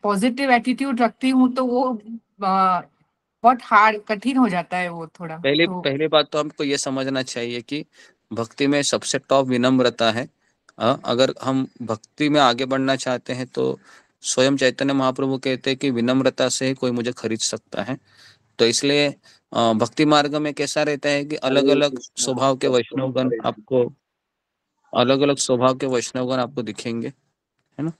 पॉजिटिव एटीट्यूड रखती हूँ तो वो बहुत हार्ड, कठिन हो जाता है वो थोड़ा। तो पहली बात तो हमको ये समझना चाहिए कि भक्ति में सबसे टॉप विनम्रता है। अगर हम भक्ति में आगे बढ़ना चाहते हैं तो स्वयं चैतन्य महाप्रभु कहते हैं कि विनम्रता से ही कोई मुझे खरीद सकता है। तो इसलिए भक्ति मार्ग में कैसा रहता है कि अलग अलग स्वभाव के वैष्णवगण आपको दिखेंगे, है ना।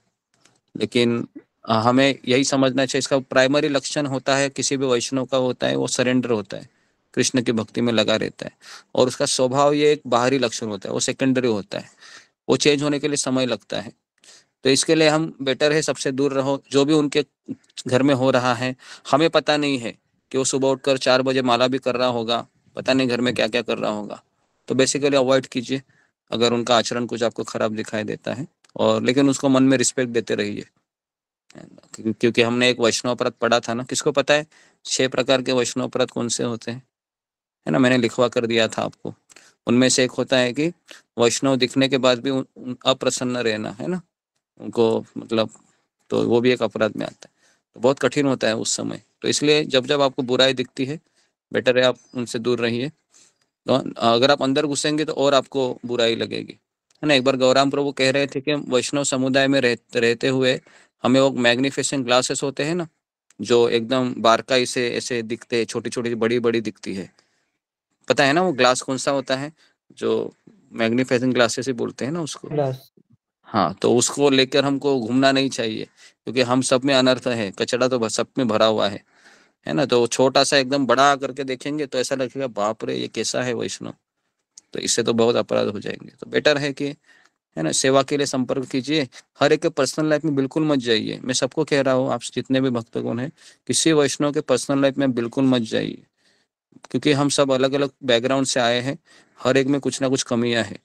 लेकिन हमें यही समझना चाहिए, इसका प्राइमरी लक्षण होता है किसी भी वैष्णव का होता है, वो सरेंडर होता है, कृष्ण की भक्ति में लगा रहता है। और उसका स्वभाव ये एक बाहरी लक्षण होता है, वो सेकेंडरी होता है, वो चेंज होने के लिए समय लगता है। तो इसके लिए हम बेटर है सबसे दूर रहो। जो भी उनके घर में हो रहा है, हमें पता नहीं है कि वो सुबह उठकर 4 बजे माला भी कर रहा होगा, पता नहीं घर में क्या क्या कर रहा होगा। तो बेसिकली अवॉइड कीजिए अगर उनका आचरण कुछ आपको खराब दिखाई देता है, और लेकिन उसको मन में रिस्पेक्ट देते रहिए। क्योंकि हमने एक वैष्णव अपराध पढ़ा था ना, किसको पता है 6 प्रकार के वैष्णव अपराध कौन से होते हैं, है ना, मैंने लिखवा कर दिया था आपको। उनमें से एक होता है कि वैष्णव दिखने के बाद भी अप्रसन्न रहना, है ना, उनको मतलब, तो वो भी एक अपराध में आता है। तो बहुत कठिन होता है उस समय। तो इसलिए जब जब आपको बुराई दिखती है, बेटर है आप उनसे दूर रहिए। तो अगर आप अंदर घुसेंगे तो और आपको बुराई लगेगी, है ना। एक बार गौराम प्रभु कह रहे थे कि वैष्णव समुदाय में रहते हुए हमें वो मैग्निफिसेंट ग्लासेस होते हैं ना, जो एकदम बारकाई से ऐसे दिखते हैं, छोटी छोटी बड़ी बड़ी दिखती है, पता है ना वो ग्लास कौन सा होता है, जो मैग्निफिसेंट ग्लासेस ही बोलते हैं ना उसको। हाँ, तो उसको लेकर हमको घूमना नहीं चाहिए, क्योंकि हम सब में अनर्थ है, कचरा तो सब में भरा हुआ है ना। तो छोटा सा एकदम बड़ा करके देखेंगे तो ऐसा लगेगा बाप रे ये कैसा है वैष्णव, तो इससे तो बहुत अपराध हो जाएंगे। तो बेटर है कि, है ना, सेवा के लिए संपर्क कीजिए। हर एक के पर्सनल लाइफ में बिल्कुल मत जाइए, मैं सबको कह रहा हूँ, आप जितने भी भक्तगण हैं, किसी वैष्णव के पर्सनल लाइफ में बिल्कुल मत जाइए, क्योंकि हम सब अलग अलग बैकग्राउंड से आए हैं, हर एक में कुछ ना कुछ कमियां हैं।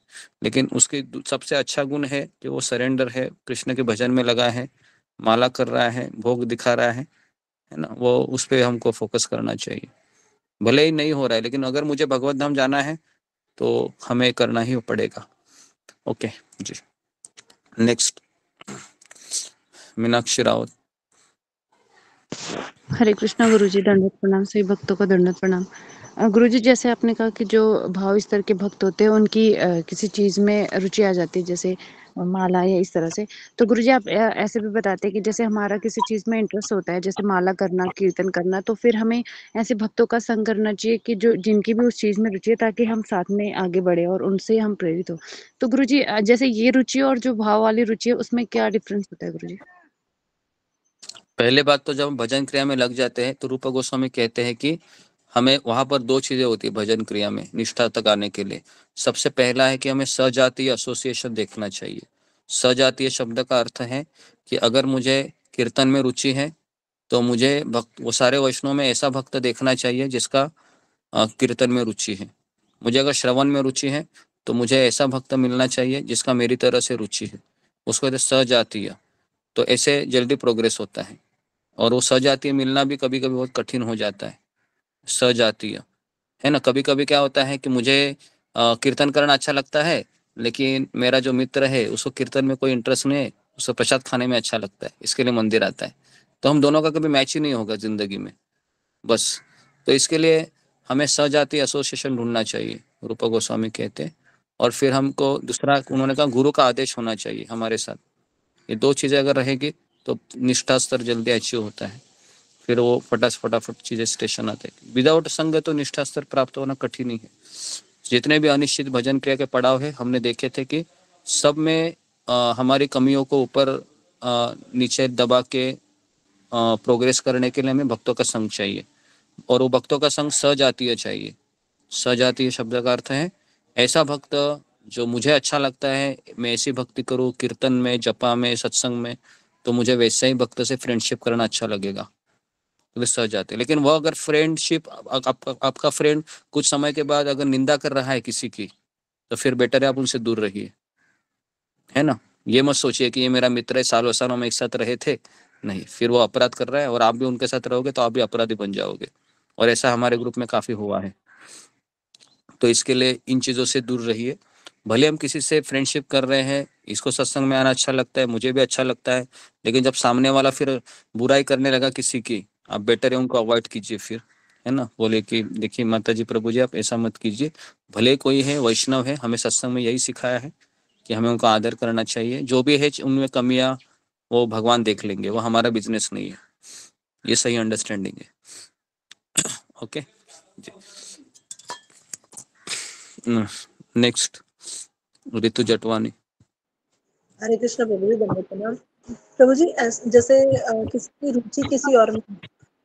लेकिन उसकी सबसे अच्छा गुण है कि वो सरेंडर है, कृष्ण के भजन में लगा है, माला कर रहा है, भोग दिखा रहा है ना, वो उस पर हमको फोकस करना चाहिए। भले ही नहीं हो रहा है, लेकिन अगर मुझे भगवत धाम जाना है तो हमें करना ही पड़ेगा। ओके जी, नेक्स्ट। मीनाक्षी रावत। हरे कृष्णा गुरुजी, दंडवत प्रणाम। सभी भक्तों को दंडवत प्रणाम। गुरुजी, जैसे आपने कहा कि जो भाव स्तर के भक्त होते हैं उनकी किसी चीज में रुचि आ जाती है, जैसे माला या इस तरह से, तो गुरुजी आप ऐसे भी बताते हैं कि जैसे हमारा किसी चीज में इंटरेस्ट होता है, जैसे माला करना, कीर्तन करना, तो फिर हमें ऐसे भक्तों का संग करना चाहिए कि जो जिनकी भी उस चीज में रुचि है, ताकि हम साथ में आगे बढ़े और उनसे हम प्रेरित हो। तो गुरुजी जैसे ये रुचि और जो भाव वाली रुचि है उसमें क्या डिफरेंस होता है गुरुजी? पहले बात तो जब हम भजन क्रिया में लग जाते हैं तो रूप गोस्वामी कहते हैं कि हमें वहां पर दो चीजें होती है भजन क्रिया में निष्ठा तक आने के लिए। सबसे पहला है कि हमें सजातीय एसोसिएशन देखना चाहिए। सजातीय शब्द का अर्थ है कि अगर मुझे कीर्तन में रुचि है तो मुझे भक्त वो सारे वैष्णव में ऐसा भक्त देखना चाहिए जिसका कीर्तन में रुचि है। मुझे अगर श्रवण में रुचि है तो मुझे ऐसा भक्त मिलना चाहिए जिसका मेरी तरह से रुचि है, उसको कहते सजातीय। तो ऐसे जल्दी प्रोग्रेस होता है। और वो सजातीय मिलना भी कभी कभी बहुत कठिन हो जाता है। सजातीय है ना, कभी कभी क्या होता है कि मुझे कीर्तन करना अच्छा लगता है, लेकिन मेरा जो मित्र है उसको कीर्तन में कोई इंटरेस्ट नहीं है, उसको प्रसाद खाने में अच्छा लगता है, इसके लिए मंदिर आता है। तो हम दोनों का कभी मैच ही नहीं होगा जिंदगी में बस। तो इसके लिए हमें सजातीय एसोसिएशन ढूंढना चाहिए, रूप गोस्वामी कहते हैं। और फिर हमको दूसरा उन्होंने कहा गुरु का आदेश होना चाहिए हमारे साथ। ये दो चीजें अगर रहेगी तो निष्ठा स्तर जल्दी अचीव होता है। फिर वो फटाफट चीजें स्टेशन आते हैं। विदाउट संग तो निष्ठा स्तर प्राप्त होना कठिन ही है। जितने भी अनिश्चित भजन क्रिया के पड़ाव है हमने देखे थे कि सब में हमारी कमियों को ऊपर नीचे दबा के प्रोग्रेस करने के लिए हमें भक्तों का संग चाहिए। और वो भक्तों का संग सजातीय चाहिए। सजातीय शब्द का अर्थ है ऐसा भक्त जो मुझे अच्छा लगता है, मैं ऐसी भक्ति करूँ कीर्तन में, जपा में, सत्संग में, तो मुझे वैसे ही भक्त से फ्रेंडशिप करना अच्छा लगेगा, तो सजातीय। लेकिन वो अगर फ्रेंडशिप आपका फ्रेंड कुछ समय के बाद अगर निंदा कर रहा है किसी की, तो फिर बेटर है आप उनसे दूर रहिए, है ना। ये मत सोचिए कि ये मेरा मित्र है, सालों सालों में एक साथ रहे थे, नहीं, फिर वो अपराध कर रहा है और आप भी उनके साथ रहोगे तो आप भी अपराधी बन जाओगे। और ऐसा हमारे ग्रुप में काफी हुआ है। तो इसके लिए इन चीजों से दूर रहिए। भले हम किसी से फ्रेंडशिप कर रहे हैं, इसको सत्संग में आना अच्छा लगता है, मुझे भी अच्छा लगता है, लेकिन जब सामने वाला फिर बुराई करने लगा किसी की, आप बेटर है उनको अवॉइड कीजिए फिर, है ना। बोले कि देखिए माता जी, प्रभु जी, आप ऐसा मत कीजिए। भले कोई है वैष्णव है, हमें सत्संग में यही सिखाया है कि हमें उनका आदर करना चाहिए। जो भी है उनमें कमियां वो भगवान देख लेंगे, वो हमारा बिजनेस नहीं है। ये सही अंडरस्टैंडिंग है। ओके जी। नेक्स्ट ऋतु जटवानी। हरे कृष्ण प्रभु जी, दंडवत प्रणाम। प्रभु जी, जैसे किसी की रुचि किसी और में,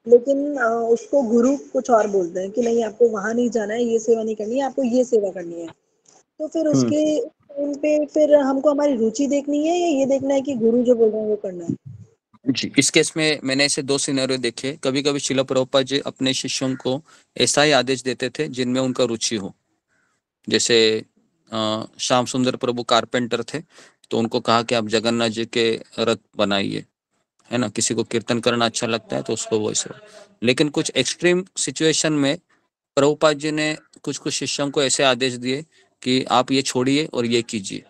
लेकिन उसको गुरु कुछ और बोलते हैं कि नहीं आपको वहां नहीं जाना है, ये सेवा नहीं करनी है, आपको ये सेवा करनी है। तो फिर उसके टाइम पे फिर हमको हमारी रुचि देखनी है या ये देखना है कि गुरु जो बोल रहे हैं वो करना है? जी, इस केस में मैंने ऐसे दो सिनेरियो देखे। कभी कभी श्रील प्रभुपाद जी अपने शिष्यों को ऐसा ही आदेश देते थे जिनमें उनका रुचि हो। जैसे श्याम सुंदर प्रभु कारपेंटर थे, तो उनको कहा कि आप जगन्नाथ जी के रथ बनाइए, है ना। किसी को कीर्तन करना अच्छा लगता है तो उसको वो ऐसे। लेकिन कुछ एक्सट्रीम सिचुएशन में प्रभुपाद जी ने कुछ कुछ शिष्यों को ऐसे आदेश दिए कि आप ये छोड़िए और ये कीजिए।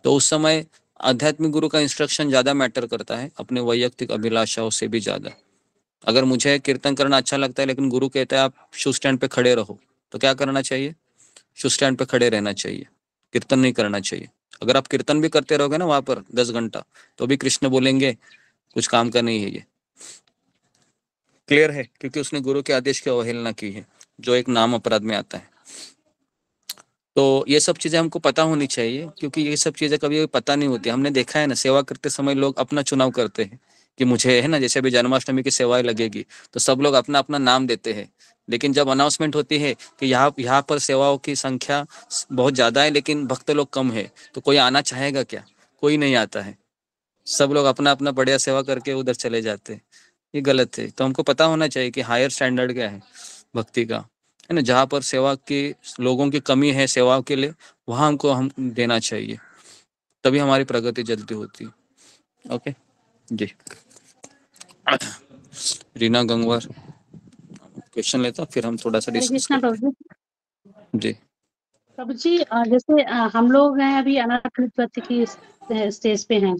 तो उस समय आध्यात्मिक गुरु का इंस्ट्रक्शन ज्यादा मैटर करता है अपने वैयक्तिक अभिलाषाओं से भी ज्यादा। अगर मुझे कीर्तन करना अच्छा लगता है लेकिन गुरु कहता है आप शू स्टैंड पे खड़े रहो, तो क्या करना चाहिए? शू स्टैंड पे खड़े रहना चाहिए, कीर्तन नहीं करना चाहिए। अगर आप कीर्तन भी करते रहोगे ना वहां पर 10 घंटा, तो भी कृष्ण बोलेंगे कुछ काम का नहीं है ये। क्लियर है? क्योंकि उसने गुरु के आदेश की अवहेलना की है, जो एक नाम अपराध में आता है। तो ये सब चीजें हमको पता होनी चाहिए, क्योंकि ये सब चीजें कभी पता नहीं होती। हमने देखा है ना, सेवा करते समय लोग अपना चुनाव करते हैं कि मुझे, है ना, जैसे अभी जन्माष्टमी की सेवाएं लगेगी तो सब लोग अपना अपना नाम देते हैं। लेकिन जब अनाउंसमेंट होती है कि यहाँ पर सेवाओं की संख्या बहुत ज्यादा है लेकिन भक्त लोग कम है, तो कोई आना चाहेगा क्या? कोई नहीं आता है। सब लोग अपना अपना बढ़िया सेवा करके उधर चले जाते हैं। ये गलत है। तो हमको पता होना चाहिए कि हायर स्टैंडर्ड क्या है भक्ति का, है ना। जहाँ पर सेवा की लोगों की कमी है सेवाओं के लिए, वहां हमको हम देना चाहिए, तभी हमारी प्रगति जल्दी होती है। ओके जी। रीना गंगवार क्वेश्चन लेता, फिर हम थोड़ा सा हरे डिस्कस कृष्णा करते प्रभु हैं जी। प्रभु जी, जैसे हम लोग हैं अभी अनाथ प्रति की स्टेज पे हैं,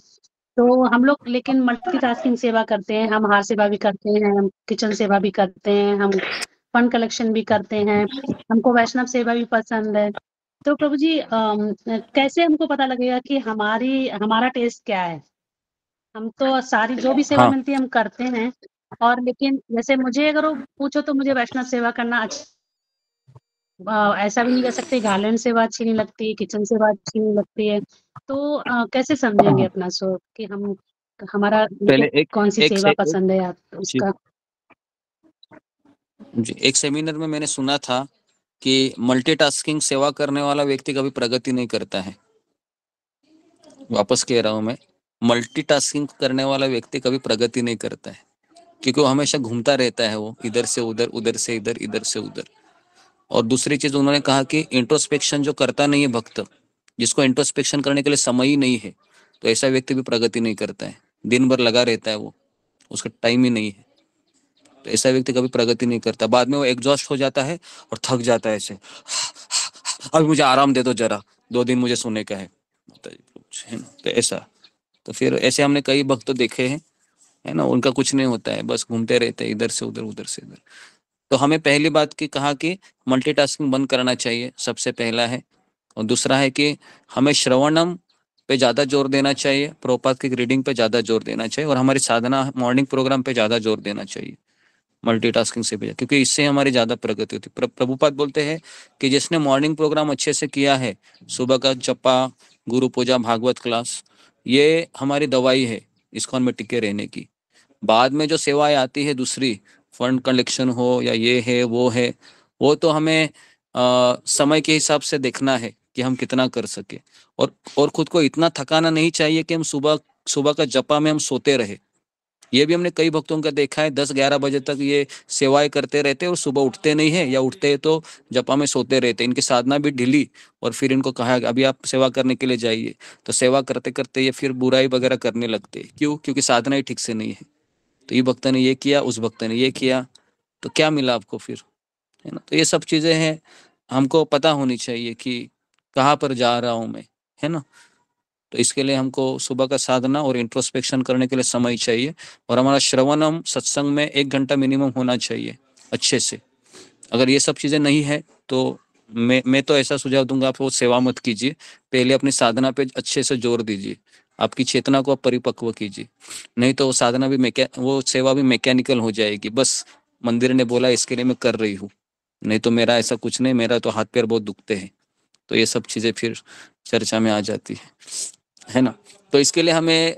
तो हम लोग लेकिन मल्टीटास्किंग सेवा करते हैं, हम हार सेवा भी करते हैं, हम किचन सेवा भी करते हैं, हम फंड कलेक्शन भी करते हैं, हमको वैष्णव सेवा भी पसंद है। तो प्रभु जी कैसे हमको पता लगेगा कि हमारा टेस्ट क्या है? हम तो सारी जो भी सेवा हाँ मिलती है हम करते हैं, और लेकिन जैसे मुझे अगर वो पूछो तो मुझे वैष्णव सेवा करना ऐसा भी नहीं कह सकते गार्लैंड सेवा अच्छी नहीं लगती, किचन सेवा अच्छी नहीं लगती है। तो कैसे समझेंगे अपना स्वरूप कि हमारा हमको पहले एक कौन सी एक सेवा से एक, पसंद है आप जी उसका? जी एक सेमिनार में मैंने सुना था कि मल्टीटास्किंग सेवा करने वाला व्यक्ति कभी प्रगति नहीं करता है। वापस कह रहा हूं मैं, मल्टीटास्किंग करने वाला व्यक्ति कभी प्रगति नहीं करता है, क्योंकि वो हमेशा घूमता रहता है, वो इधर से उधर, उधर से इधर, इधर से उधर। और दूसरी चीज उन्होंने कहा कि इंट्रोस्पेक्शन जो करता नहीं है भक्त, जिसको इंट्रोस्पेक्शन करने के लिए समय ही नहीं है, तो ऐसा व्यक्ति भी प्रगति नहीं करता है। दिन भर लगा रहता है वो, उसका टाइम ही नहीं है, तो ऐसा व्यक्ति कभी प्रगति नहीं करता। बाद में वो एग्जॉस्ट हो जाता है और थक जाता है ऐसे, अभी मुझे आराम दे दो जरा, 2 दिन मुझे सोने का है ना। तो ऐसा, तो फिर ऐसे हमने कई भक्त देखे हैं, है ना, उनका कुछ नहीं होता है, बस घूमते रहते हैं इधर से उधर, उधर से इधर। तो हमें पहली बात की कहा कि मल्टीटास्किंग बंद करना चाहिए, सबसे पहला है। और दूसरा है कि हमें श्रवणम पे ज़्यादा जोर देना चाहिए, प्रभुपाद की रीडिंग पे ज़्यादा जोर देना चाहिए, और हमारी साधना मॉर्निंग प्रोग्राम पे ज़्यादा जोर देना चाहिए मल्टीटास्किंग से भी, क्योंकि इससे हमारी ज़्यादा प्रगति होती है। प्रभुपाद बोलते हैं कि जिसने मॉर्निंग प्रोग्राम अच्छे से किया है, सुबह का जपा, गुरु पूजा, भागवत क्लास, ये हमारी दवाई है इस्कॉन में टिके रहने की। बाद में जो सेवाएं आती है दूसरी, फंड कलेक्शन हो या ये है वो है, वो तो हमें समय के हिसाब से देखना है कि हम कितना कर सके। और खुद को इतना थकाना नहीं चाहिए कि हम सुबह सुबह का जपा में हम सोते रहे। ये भी हमने कई भक्तों का देखा है, 10-11 बजे तक ये सेवाएं करते रहते हैं और सुबह उठते नहीं है, या उठते हैं तो जपा में सोते रहते हैं। इनकी साधना भी ढीली, और फिर इनको कहा अभी आप सेवा करने के लिए जाइए, तो सेवा करते करते ये फिर बुराई वगैरह करने लगते हैं। क्यों? क्योंकि साधना ही ठीक से नहीं है। तो ये भक्त ने ये किया, उस भक्त ने ये किया, तो क्या मिला आपको फिर, है ना। तो ये सब चीजें हैं, हमको पता होनी चाहिए कि कहाँ पर जा रहा हूँ मैं, है ना। तो इसके लिए हमको सुबह का साधना और इंट्रोस्पेक्शन करने के लिए समय चाहिए, और हमारा श्रवणम सत्संग में 1 घंटा मिनिमम होना चाहिए अच्छे से। अगर ये सब चीजें नहीं है तो मैं तो ऐसा सुझाव दूंगा, आप वो सेवा मत कीजिए, पहले अपनी साधना पे अच्छे से जोर दीजिए, आपकी चेतना को आप परिपक्व कीजिए। नहीं तो वो साधना भी वो सेवा भी मैकेनिकल हो जाएगी, बस मंदिर ने बोला इसके लिए मैं कर रही हूँ, नहीं तो मेरा ऐसा कुछ नहीं, मेरा तो हाथ पैर बहुत दुखते हैं। तो ये सब चीजें फिर चर्चा में आ जाती है ना। तो इसके लिए हमें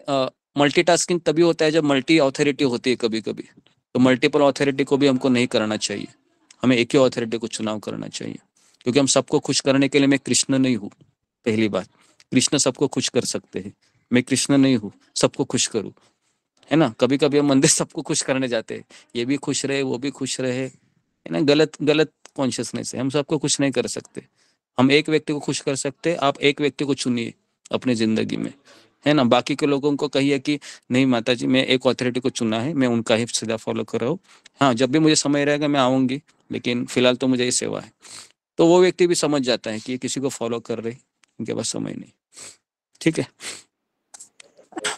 मल्टीटास्किंग तभी होता है जब मल्टी ऑथोरिटी होती है कभी कभी। तो मल्टीपल ऑथोरिटी को भी हमको नहीं करना चाहिए, हमें एक ही ऑथोरिटी को चुनाव करना चाहिए, क्योंकि हम सबको खुश करने के लिए, मैं कृष्ण नहीं हूँ, पहली बात, कृष्ण सबको खुश कर सकते हैं, मैं कृष्ण नहीं हूँ सबको खुश करूँ, है ना। कभी कभी हम मंदिर सबको खुश करने जाते हैं, ये भी खुश रहे वो भी खुश रहे, है ना। गलत गलत कॉन्शियसनेस है, हम सबको खुश नहीं कर सकते। हम एक व्यक्ति को खुश कर सकते, आप एक व्यक्ति को चुनिए अपनी जिंदगी में, है ना। बाकी के लोगों को कहिए कि नहीं माता जी, मैं एक अथॉरिटी को चुना है, मैं उनका ही सीधा फॉलो कर रहा हूँ, हाँ जब भी मुझे समय रहेगा मैं आऊंगी, लेकिन फिलहाल तो मुझे ये सेवा है। तो वो व्यक्ति भी समझ जाता है कि ये किसी को फॉलो कर रहे, उनके पास समय नहीं। ठीक है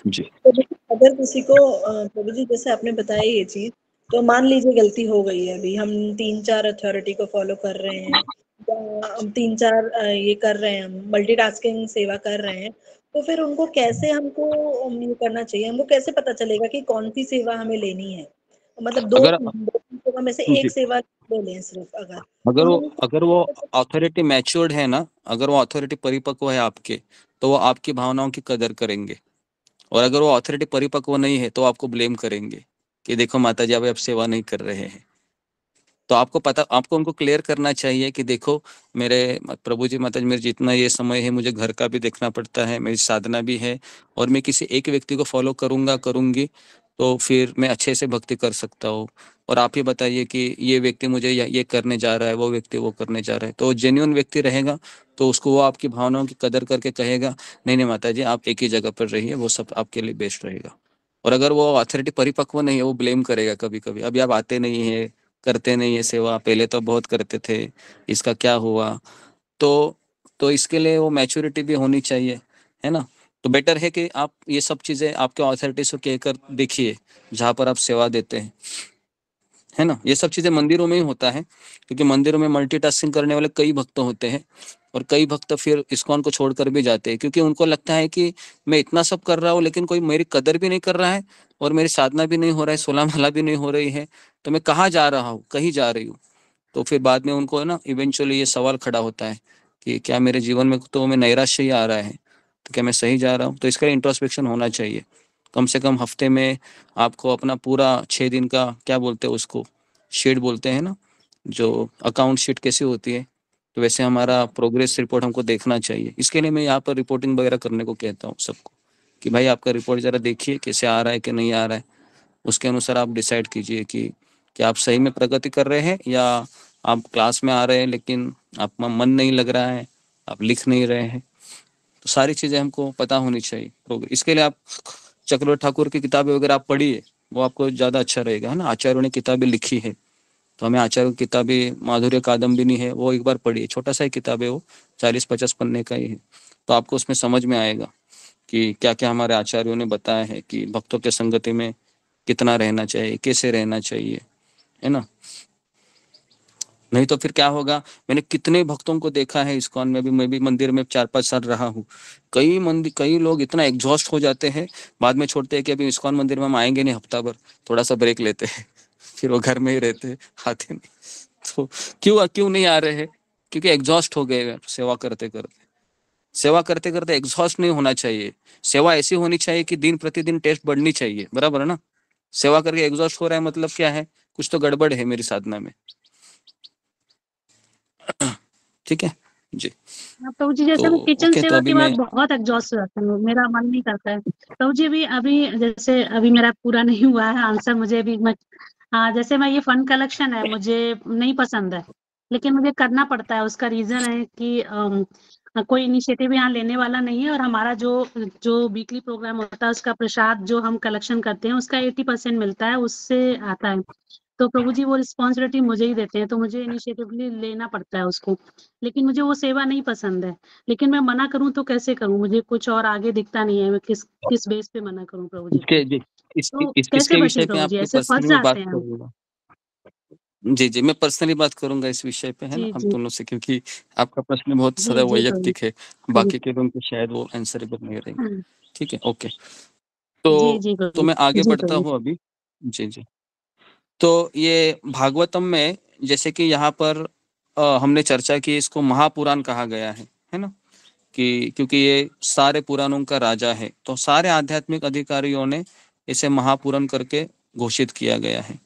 जी। तो अगर किसी को प्रभु जी जैसे आपने बताया ये चीज, तो मान लीजिए गलती हो गई है, अभी हम 3-4 अथॉरिटी को फॉलो कर रहे हैं, या हम 3-4 ये कर रहे हैं, मल्टीटास्किंग सेवा कर रहे हैं, तो फिर उनको कैसे हमको ये करना चाहिए, हमको कैसे पता चलेगा कि कौन सी सेवा हमें लेनी है? मतलब दो अगर सेवा में से एक जी, सेवा ले लें सिर्फ, अगर अगर तो वो हम अगर वो अथॉरिटी मैच्योर्ड है ना, अगर वो अथॉरिटी परिपक्व है आपके, तो वो आपकी भावनाओं की कदर करेंगे। और अगर वो अथॉरिटी परिपक्व नहीं है तो आपको ब्लेम करेंगे कि देखो माता जी अभी आप सेवा नहीं कर रहे हैं। तो आपको उनको क्लियर करना चाहिए कि देखो मेरे प्रभु जी, माता जी, मेरे जितना ये समय है मुझे घर का भी देखना पड़ता है, मेरी साधना भी है, और मैं किसी एक व्यक्ति को फॉलो करूंगी तो फिर मैं अच्छे से भक्ति कर सकता हूँ। और आप ही बताइए कि ये व्यक्ति मुझे ये करने जा रहा है, वो व्यक्ति वो करने जा रहा है, तो जेन्युइन व्यक्ति रहेगा तो उसको वो आपकी भावनाओं की कदर करके कहेगा नहीं नहीं माता जी आप एक ही जगह पर रहिए, वो सब आपके लिए बेस्ट रहेगा। और अगर वो अथॉरिटी परिपक्व नहीं है, वो ब्लेम करेगा कभी कभी, अभी आप आते नहीं है, करते नहीं है सेवा, पहले तो बहुत करते थे, इसका क्या हुआ। तो इसके लिए वो मैच्योरिटी भी होनी चाहिए, है ना। तो बेटर है कि आप ये सब चीजें आपके ऑथोरिटीज को कहकर देखिए जहाँ पर आप सेवा देते हैं, है ना। ये सब चीजें मंदिरों में ही होता है, क्योंकि मंदिरों में मल्टीटास्किंग करने वाले कई भक्त होते हैं, और कई भक्त फिर इस्कॉन को छोड़कर भी जाते हैं, क्योंकि उनको लगता है कि मैं इतना सब कर रहा हूँ लेकिन कोई मेरी कदर भी नहीं कर रहा है और मेरी साधना भी नहीं हो रहा है, 16 माला भी नहीं हो रही है, तो मैं कहाँ जा रहा हूँ, कहीं जा रही हूँ। तो फिर बाद में उनको ना इवेंचुअली ये सवाल खड़ा होता है कि क्या मेरे जीवन में तो मैं नैराश्य ही आ रहा है, तो क्या मैं सही जा रहा हूँ। तो इसका इंट्रोस्पेक्शन होना चाहिए। कम से कम हफ्ते में आपको अपना पूरा 6 दिन का, क्या बोलते हैं उसको, शीट बोलते हैं ना, जो अकाउंट शीट कैसी होती है, तो वैसे हमारा प्रोग्रेस रिपोर्ट हमको देखना चाहिए। इसके लिए मैं यहाँ पर रिपोर्टिंग वगैरह करने को कहता हूँ सबको कि भाई आपका रिपोर्ट ज़रा देखिए कैसे आ रहा है कि नहीं आ रहा है। उसके अनुसार आप डिसाइड कीजिए कि क्या आप सही में प्रगति कर रहे हैं या आप क्लास में आ रहे हैं लेकिन आपका मन नहीं लग रहा है, आप लिख नहीं रहे हैं। तो सारी चीज़ें हमको पता होनी चाहिए। इसके लिए आप चक्रवर्ती ठाकुर की किताबें वगैरह आप पढ़िए, वो आपको ज़्यादा अच्छा रहेगा, है ना। आचार्यों ने किताबें लिखी है, तो हमें आचार्य की किताबें, माधुर्य कादम्बिनी है, वो एक बार पढ़िए। छोटा सा ही किताब है वो, 40-50 पन्ने का ही है, तो आपको उसमें समझ में आएगा कि क्या क्या हमारे आचार्यों ने बताया है कि भक्तों के संगति में कितना रहना चाहिए, कैसे रहना चाहिए, है ना। नहीं तो फिर क्या होगा, मैंने कितने भक्तों को देखा है इस्कॉन में भी, मैं भी मंदिर में 4-5 साल रहा हूँ। कई लोग इतना एग्जॉस्ट हो जाते हैं, बाद में छोड़ते हैं कि अभी इस्कॉन मंदिर में हम आएंगे नहीं, हफ्ता भर थोड़ा सा ब्रेक लेते हैं, फिर वो घर में ही रहते हैं, आते नहीं। तो क्यों नहीं आ रहे हैं, क्योंकि एग्जॉस्ट हो गए सेवा करते करते। सेवा करते करते एग्जॉस्ट नहीं होना चाहिए। सेवा ऐसी होनी चाहिए कि दिन प्रतिदिन टेस्ट बढ़नी चाहिए, बराबर है ना। सेवा करके एग्जॉस्ट हो रहा है मतलब क्या है, कुछ तो गड़बड़ है मेरी साधना में। ठीक है जी। प्रभु जी, जैसे तो मैं किचन ओके, तो सेवा अभी के बाद मैं बहुत एग्जॉस्ट हो जाता हूँ, मेरा मन नहीं करता है। प्रभु जी अभी जैसे अभी मेरा पूरा नहीं हुआ है आंसर, मुझे अभी हाँ, जैसे मैं ये फंड कलेक्शन है मुझे नहीं पसंद है, लेकिन मुझे करना पड़ता है। उसका रीजन है कि कोई इनिशिएटिव यहाँ लेने वाला नहीं है, और हमारा जो वीकली प्रोग्राम होता है उसका प्रसाद जो हम कलेक्शन करते हैं उसका 80% मिलता है, उससे आता है। तो प्रभु जी वो रिस्पॉन्सिबिलिटी मुझे ही देते हैं, तो मुझे इनिशिएटिव लेना पड़ता है उसको। लेकिन मुझे वो सेवा नहीं पसंद है, लेकिन मैं मना करूं तो कैसे करूं, मुझे कुछ और आगे दिखता नहीं है, मैं किस बेस पे मना करूं प्रभु जी। तो कैसे इसके बचे विषय पे प्रभु जी, आपके ऐसे फंस पर्सनली में बात जाते हैं हम। करूंगा। जी, मैं पर्सनली बात करूंगा इस विषय पे, है ना, जी हम जी दोनों से, क्योंकि आपका प्रश्न बहुत जी सदा जी प्रभु वैयक्तिक है, जी बाकी के लोगों को शायद वो आंसरेबल नहीं रहेंगे। हाँ, ठीक है, ओके। जी तो जी तो प्रभु मैं आगे जी बढ़ता प्रभु हूँ अभी। जी। तो ये भागवतम में जैसे कि यहाँ पर हमने चर्चा की, इसको महापुराण कहा गया है ना, कि क्योंकि ये सारे पुराणों का राजा है, तो सारे आध्यात्मिक अधिकारियों ने इसे महापुराण करके घोषित किया गया है।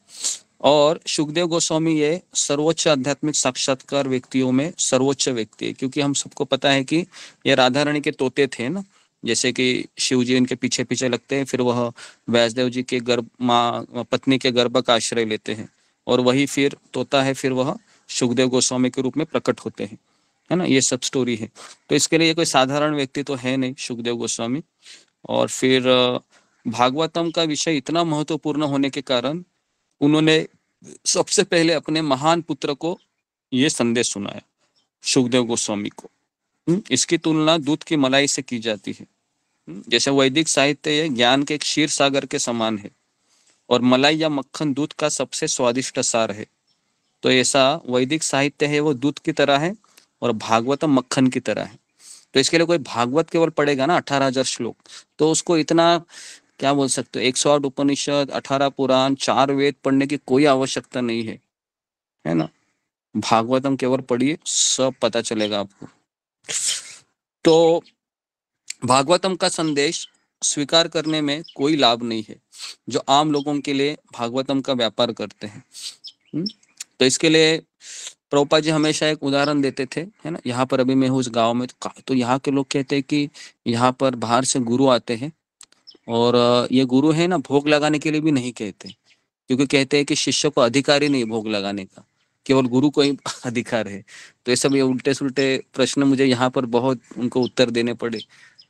और सुखदेव गोस्वामी ये सर्वोच्च आध्यात्मिक साक्षात्कार व्यक्तियों में सर्वोच्च व्यक्ति है, क्योंकि हम सबको पता है कि ये राधा रानी के तोते थे ना, जैसे कि शिव जी इनके पीछे पीछे लगते हैं, फिर वह व्यासदेव जी के गर्भ माँ पत्नी के गर्भ का आश्रय लेते हैं, और वही फिर तोता है, फिर वह सुखदेव गोस्वामी के रूप में प्रकट होते हैं, है ना। ये सब स्टोरी है। तो इसके लिए कोई साधारण व्यक्ति तो है नहीं सुखदेव गोस्वामी। और फिर भागवतम का विषय इतना महत्वपूर्ण होने के कारण उन्होंने सबसे पहले अपने महान पुत्र को ये संदेश सुनाया, सुखदेव गोस्वामी को। इसकी तुलना दूध की मलाई से की जाती है। जैसे वैदिक साहित्य ये ज्ञान के एक क्षीर सागर के समान है, और मलाई या मक्खन दूध का सबसे स्वादिष्ट सार है। तो ऐसा वैदिक साहित्य है वो दूध की तरह है, और भागवतम मक्खन की तरह है। तो इसके लिए कोई भागवत केवल पढ़ेगा ना 18,000 श्लोक, तो उसको इतना, क्या बोल सकते हो, 108 उपनिषद, 18 पुराण, 4 वेद पढ़ने की कोई आवश्यकता नहीं है ना। भागवतम केवल पढ़िए, सब पता चलेगा आपको। तो भागवतम का संदेश स्वीकार करने में कोई लाभ नहीं है जो आम लोगों के लिए भागवतम का व्यापार करते हैं। तो इसके लिए प्रभुपाद जी हमेशा एक उदाहरण देते थे, है ना। यहाँ पर अभी मैं हूँ उस गाँव में, तो यहाँ के लोग कहते हैं कि यहाँ पर बाहर से गुरु आते हैं, और ये गुरु है ना, भोग लगाने के लिए भी नहीं कहते, क्योंकि कहते हैं कि शिष्य को अधिकार ही नहीं भोग लगाने का, केवल गुरु को ही अधिकार है। तो ये सब ये उल्टे सुल्टे प्रश्न मुझे यहाँ पर बहुत उनको उत्तर देने पड़े,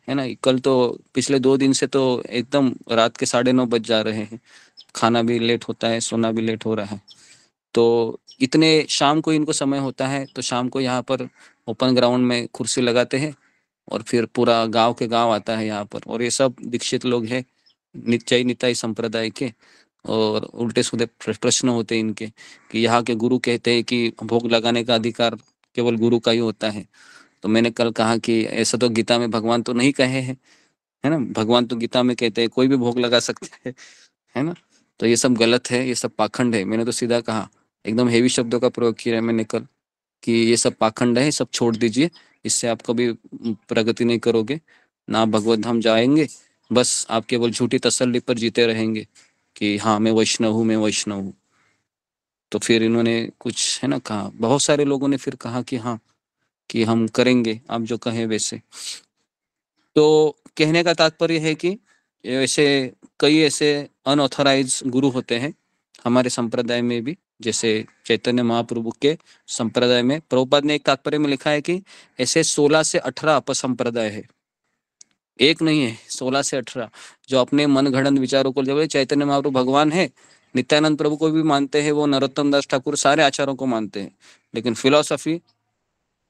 है ना। कल तो पिछले 2 दिन से तो एकदम रात के 9:30 बज जा रहे हैं, खाना भी लेट होता है, सोना भी लेट हो रहा है। तो इतने शाम को इनको समय होता है, तो शाम को यहाँ पर ओपन ग्राउंड में कुर्सी लगाते हैं, और फिर पूरा गांव के गांव आता है यहाँ पर, और ये सब दीक्षित लोग हैं नित्य निताई संप्रदाय के, और उल्टे सीधे प्रश्न होते हैं इनके कि यहाँ के गुरु कहते हैं कि भोग लगाने का अधिकार केवल गुरु का ही होता है। तो मैंने कल कहा कि ऐसा तो गीता में भगवान तो नहीं कहे हैं, है ना, भगवान तो गीता में कहते हैं कोई भी भोग लगा सकते हैं, है ना, तो ये सब गलत है, ये सब पाखंड है। मैंने तो सीधा कहा, एकदम हेवी शब्दों का प्रयोग किया है मैंने कल कि ये सब पाखंड है, सब छोड़ दीजिए, इससे आप कभी प्रगति नहीं करोगे, ना भगवत धाम जाएंगे, बस आप केवल झूठी तसल्ली पर जीते रहेंगे कि हाँ मैं वैष्णव हूँ, मैं वैष्णव हूँ। तो फिर इन्होंने कुछ है ना कहा, बहुत सारे लोगों ने फिर कहा कि हाँ कि हम करेंगे आप जो कहें वैसे। तो कहने का तात्पर्य है कि ऐसे कई ऐसे अनऑथराइज गुरु होते हैं हमारे संप्रदाय में भी, जैसे चैतन्य महाप्रभु के संप्रदाय में प्रभुपाद ने एक तात्पर्य में लिखा है कि ऐसे 16 से 18 अपसंप्रदाय है, एक नहीं है, 16 से 18 जो अपने मन घड़न विचारों को जब चैतन्य महाप्रभु भगवान है, नित्यानंद प्रभु को भी मानते हैं, वो नरोत्तम दास ठाकुर सारे आचार्यों को मानते हैं, लेकिन फिलॉसफी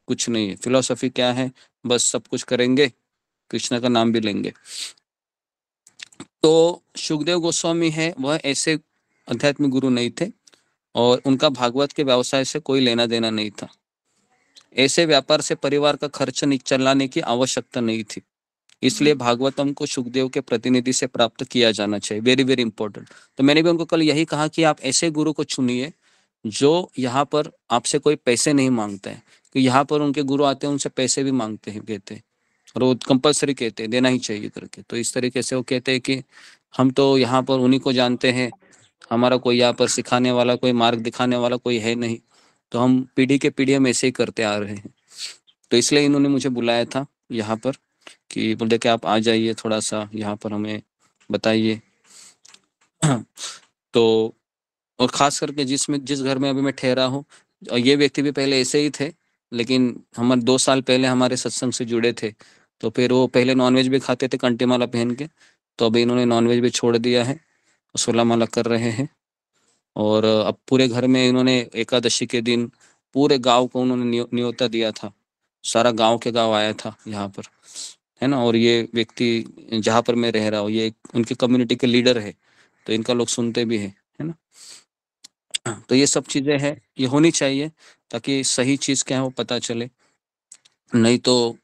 कुछ नहीं है। फिलॉसफी क्या है, बस सब कुछ करेंगे, कृष्ण का नाम भी लेंगे। तो सुखदेव गोस्वामी है वह ऐसे आध्यात्मिक गुरु नहीं थे, और उनका भागवत के व्यवसाय से कोई लेना देना नहीं था। ऐसे व्यापार से परिवार का खर्च चलाने की आवश्यकता नहीं थी, इसलिए भागवतम को सुखदेव के प्रतिनिधि से प्राप्त किया जाना चाहिए। Very very important. तो मैंने भी उनको कल यही कहा कि आप ऐसे गुरु को चुनिए जो यहाँ पर आपसे कोई पैसे नहीं मांगता है, कि यहाँ पर उनके गुरु आते हैं उनसे पैसे भी मांगते हैं, कहते हैं, और वो कंपलसरी कहते हैं देना ही चाहिए करके। तो इस तरीके से वो कहते हैं कि हम तो यहाँ पर उन्हीं को जानते हैं, हमारा कोई यहाँ पर सिखाने वाला, कोई मार्ग दिखाने वाला कोई है नहीं, तो हम पीढ़ी के पीढ़ी में ऐसे ही करते आ रहे हैं। तो इसलिए इन्होंने मुझे बुलाया था यहाँ पर कि बोलते कि आप आ जाइए, थोड़ा सा यहाँ पर हमें बताइए। तो और खास करके जिस घर में अभी मैं ठहरा हूँ, ये व्यक्ति भी पहले ऐसे ही थे, लेकिन हम 2 साल पहले हमारे सत्संग से जुड़े थे। तो फिर वो पहले नॉनवेज भी खाते थे कंठी माला पहन के, तो अभी इन्होंने नॉनवेज भी छोड़ दिया है, 16 माला कर रहे हैं। और अब पूरे घर में इन्होंने एकादशी के दिन पूरे गांव को उन्होंने न्योता दिया था, सारा गांव के गांव आया था यहाँ पर, है ना। और ये व्यक्ति जहाँ पर मैं रह रहा हूँ, ये उनकी कम्युनिटी के लीडर है, तो इनका लोग सुनते भी है ना। तो ये सब चीजें हैं, ये होनी चाहिए ताकि सही चीज क्या है वो पता चले। नहीं तो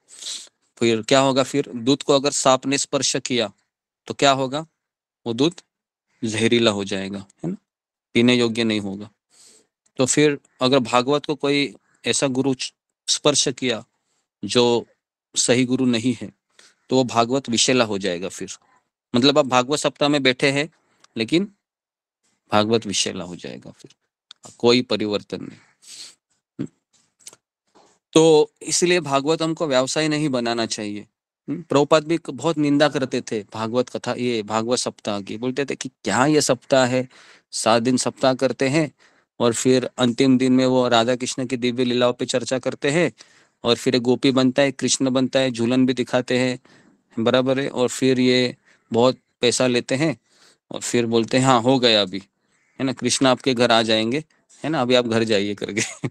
फिर क्या होगा, फिर दूध को अगर सांप ने स्पर्श किया तो क्या होगा, वो दूध जहरीला हो जाएगा, है ना, पीने योग्य नहीं होगा। तो फिर अगर भागवत को कोई ऐसा गुरु स्पर्श किया जो सही गुरु नहीं है, तो वो भागवत विषैला हो जाएगा। फिर मतलब आप भागवत सप्ताह में बैठे हैं, लेकिन भागवत विषैला हो जाएगा, फिर कोई परिवर्तन नहीं। तो इसलिए भागवत हमको व्यवसाय नहीं बनाना चाहिए। प्रभुपाद भी बहुत निंदा करते थे भागवत कथा, ये भागवत सप्ताह की, बोलते थे कि क्या ये सप्ताह है, 7 दिन सप्ताह करते हैं और फिर अंतिम दिन में वो राधा कृष्ण की दिव्य लीलाओं पे चर्चा करते हैं, और फिर गोपी बनता है, कृष्ण बनता है, झूलन भी दिखाते हैं, बराबर है, और फिर ये बहुत पैसा लेते हैं और फिर बोलते हैं हाँ हो गया अभी, है ना, कृष्ण आपके घर आ जाएंगे, है ना, अभी आप घर जाइए करके।